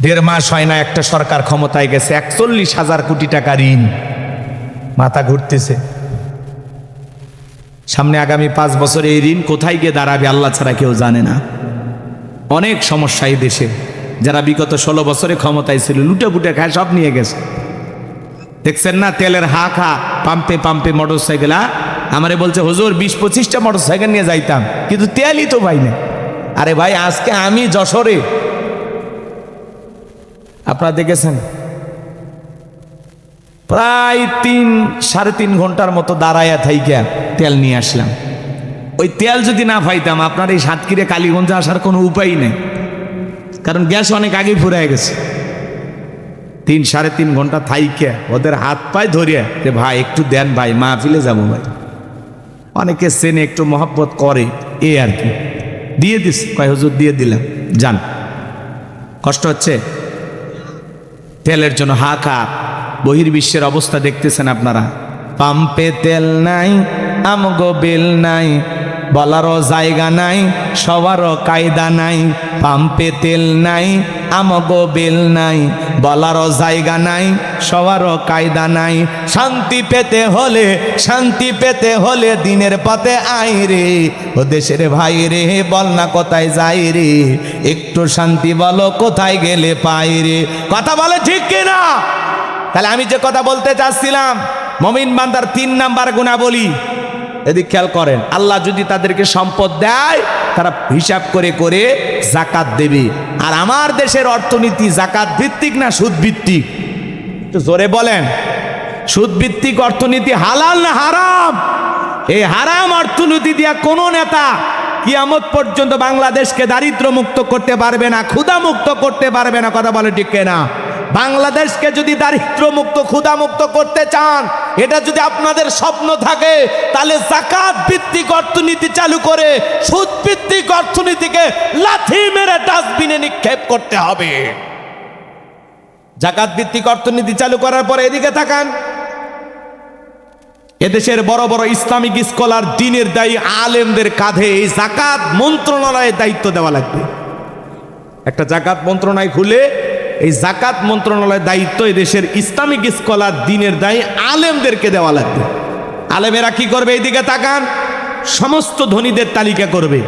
1.5 মাস হয় না একটা সরকার ক্ষমতায় গেছে, 41,000 কোটি টাকা ঋণ, মাথা ঘুরতেছে। সামনে আগামী 5 বছরে এই ঋণ কোথায় গিয়ে দাঁড়াবে আল্লাহ ছাড়া কেউ জানে না। অনেক সমস্যা এই দেশে। যারা বিগত 16 বছরে ক্ষমতায় ছিল, লুটে পুটে খায়, সব নিয়ে গেছে। দেখছেন না তেলের হাঁকা, পাম্পে পাম্পে মোটর সাইকেল। আমারে বলছে, হুজুর 20-25টা মোটর সাইকেল নিয়ে যাইতাম, কিন্তু তেলই তো পাই না। আরে ভাই, আজকে আমি যশোরে, আপনারা দেখেছেন, প্রায় 3-3.5 ঘন্টার মতো দাঁড়াইয়া থাইকা তেল নিয়ে আসলাম। ওই তেল যদি না পাইতাম, আপনার এই সাতক্ষীরা কালীগঞ্জে আসার কোনো উপায় নেই, কারণ গ্যাস অনেক আগেই ফুরায় গেছে। 3-3.5 ঘন্টা থাইকা ওদের হাত পায়ে ধরিয়া, যে ভাই একটু দেন ভাই, মাহফিলে যাবো ভাই। অনেকে চেনে, একটু মহব্বত করে, এই আর কি। দিয়ে দিস, কয় হুজুর দিয়ে দিলাম, যান। কষ্ট হচ্ছে তেলের জন্য হাঁকা। বহির্বিশ্বের অবস্থা দেখতেছেন আপনারা। পাম্পে তেল নাই, আমগো বিল নাই, বলারও জায়গা নাই, সবারও কায়দা নাই। পাম্পে তেল নাই, আমগো বিল নাই, বলারও জায়গা নাই, সবারও কায়দা নাই। শান্তি পেতে হলে, শান্তি পেতে হলে দিনের পথে আই রে, ও দেশের ভাই রে, বল না কোথায় যাই রে, একটু শান্তি বলো কোথায় গেলে পাই রে। কথা বলে ঠিক কিনা? তাহলে আমি যে কথা বলতে চাচ্ছিলাম, মুমিন বান্দার 3 নাম্বার গুণাবলী, এদিক খেয়াল করেন। আল্লাহ যদি তাদেরকে সম্পদ দেয়, তারা হিসাব করে করে জাকাত দেবে। আর আমার দেশের অর্থনীতি জাকাত ভিত্তিক না সুদ ভিত্তিক? একটু জোরে বলেন। সুদ ভিত্তিক অর্থনীতি হালাল না হারাম? এই হারাম অর্থনীতি দিয়া কোনো নেতা কিয়ামত পর্যন্ত বাংলাদেশকে দারিদ্র মুক্ত করতে পারবে না, ক্ষুধা মুক্ত করতে পারবে না। কথা বলে ঠিক না? বাংলাদেশকে যদি দারিদ্র মুক্ত, ক্ষুধা মুক্ত করতে চান, এটা যদি আপনাদের স্বপ্ন থাকে, তাহলে জাকাত ভিত্তিক অর্থনীতি চালু করে সুদ ভিত্তিক অর্থনীতিকে লাথি মেরে ডাস্টবিনে নিক্ষেপ করতে হবে। জাকাত ভিত্তিক অর্থনীতি চালু করার পরে এদিকে তাকান, এদেশের বড় বড় ইসলামিক স্কলার, দ্বীনের দায়ী আলেমদের কাঁধে এই জাকাত মন্ত্রণালয়ের দায়িত্ব দেওয়া লাগবে। একটা জাকাত মন্ত্রণালয় খুলে এই জাকাত মন্ত্রণালয়ের দায়িত্ব এদেশের ইসলামিক স্কলার, দ্বীনের দায়ী আলেমদেরকে দেওয়া লাগবে। আলেমেরা কি করবে? এইদিকে তাকান, সমস্ত ধনীদের তালিকা করবে।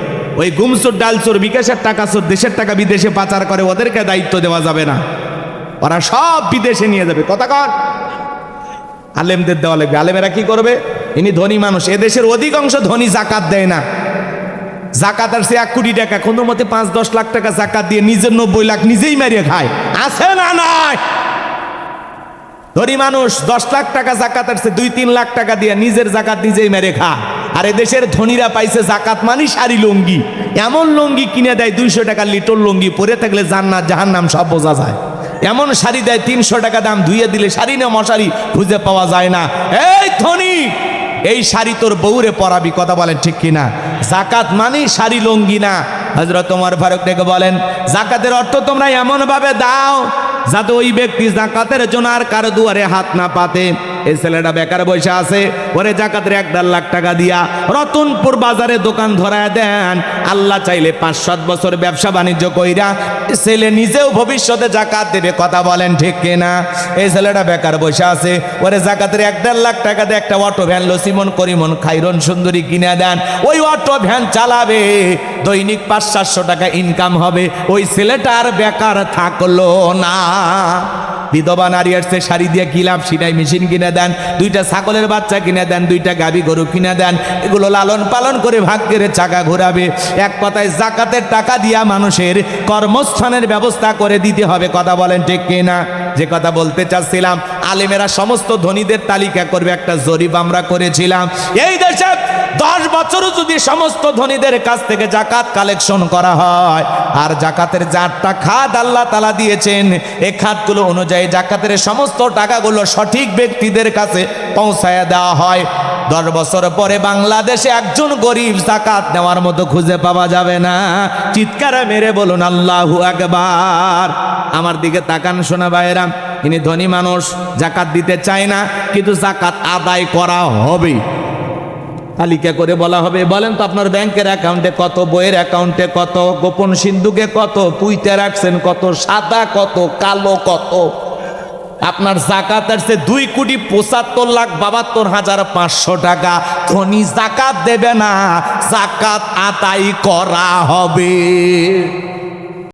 ওই গুমচোর, ডালচোর, বিকাশের টাকা চোর, দেশের টাকা বিদেশে পাচার করে, ওদেরকে দায়িত্ব দেওয়া যাবে না, ওরা সব বিদেশে নিয়ে যাবে। কথা কন, আলেমদের দেওয়া লাগবে। আলেমেরা কি করবে? ইনি ধনী মানুষ, এদেশের অধিকাংশ ধনী জাকাত দেয় না। জাকাত আসছে 1 কোটি টাকা, কোনো মতে 5-10 লাখ টাকা জাকাত দিয়ে নিজের 90 লাখ নিজেই মারিয়ে খায়। আছে না নাই? ধনী মানুষ 10 লাখ টাকা জাকাত আসছে, 2-3 লাখ টাকা দিয়ে নিজের জাকাত নিজেই মেরে খা। আর এদেশের ধনীরা পাইছে জাকাত মানি শাড়ি লুঙ্গি, এমন লুঙ্গি কিনে দেয় 200 টাকা লিটর লুঙ্গি, পরে থাকলে জান্নাত জাহান্নাম সব বোঝা যায়। এমন শাড়ি দেয় 300 টাকা দাম, ধুয়ে দিলে শাড়ি না মশারি খুঁজে পাওয়া যায় না। এই ধনী, এই শাড়ি তোর বউরে পরাবি, কথা বলেন ঠিক কিনা? জাকাত মানি শাড়ি লুঙ্গি না। হযরত ওমর ফারুক ডেকে বলেন, জাকাতের অর্থ তোমরা এমন ভাবে দাও যাতে ওই ব্যক্তি জাকাতের জন্য আর কারো দুয়ারে হাত না পাতে। এই ছেলেটা বেকার বসে আছে, ওরে জাকাতের 1.5 লাখ টাকা দিয়া রতনপুর বাজারে দোকান ধরায় দেন। আল্লাহ চাইলে 5-7 বছর ব্যবসা বাণিজ্য কইরা ছেলে নিজেও ভবিষ্যতে জাকাত দেবে, কথা বলেন ঠিক কিনা? এই ছেলেটা বেকার বসে আছে, ওরে জাকাতের 1.5 লাখ টাকা দিয়ে একটা অটো ভ্যান লসিমন করিমন খাইরন সুন্দরী কিনে দেন। ওই অটো ভ্যান চালাবে, দৈনিক 500-700 টাকা ইনকাম হবে। ওই ছেলেটা আর বেকার থাকলো না। বিধবা নারী আসছে, শাড়ি দিয়ে কি লাভ? সিলাই মেশিন কিনে দেন, 2টা ছাগলের বাচ্চা কিনে দেন, 2টা গাভী গরু কিনে দেন, এগুলো লালন পালন করে ভাগ্যের চাকা ঘোরাবে। এক কথায় জাকাতের টাকা দিয়া মানুষের কর্মস্থানের ব্যবস্থা করে দিতে হবে, কথা বলেন ঠিক কিনা? যে কথা বলতে চাচ্ছিলাম, আলেমেরা সমস্ত ধনীদের তালিকা করবে, একটা জরিপ আমরা করেছিলাম। এই দেশে 10 বছরও যদি সমস্ত ধনীদের কাছ থেকে জাকাত কালেকশন করা হয়, আর জাকাতের 4টা খাত আল্লাহ তাআলা দিয়েছেন, এই খাতগুলো অনুযায়ী জাকাতের সমস্ত টাকাগুলো সঠিক ব্যক্তিদের কাছে পৌঁছায় দেওয়া হয়, 10 বছর পরে বাংলাদেশে একজন গরিব জাকাত নেওয়ার মতো খুঁজে পাওয়া যাবে না। চিৎকার মেরে বলুন আল্লাহু আকবার। আমার দিকে তাকান শোনা ভাইয়েরা, ইনি ধনী মানুষ, জাকাত দিতে চায় না, কিন্তু জাকাত আদায় করা হবে। তালিকা করে বলা হবে, বলেন তো আপনার ব্যাংকের অ্যাকাউন্টে কত, বইয়ের অ্যাকাউন্টে কত, গোপন সিন্ধুকে কত, পুঁইতে রাখছেন কত, সাদা কত, কালো কত। আপনার জাকাত আসছে 2,75,72,500 টাকা। ধনী জাকাত দেবে না, জাকাত আদায় করা হবে।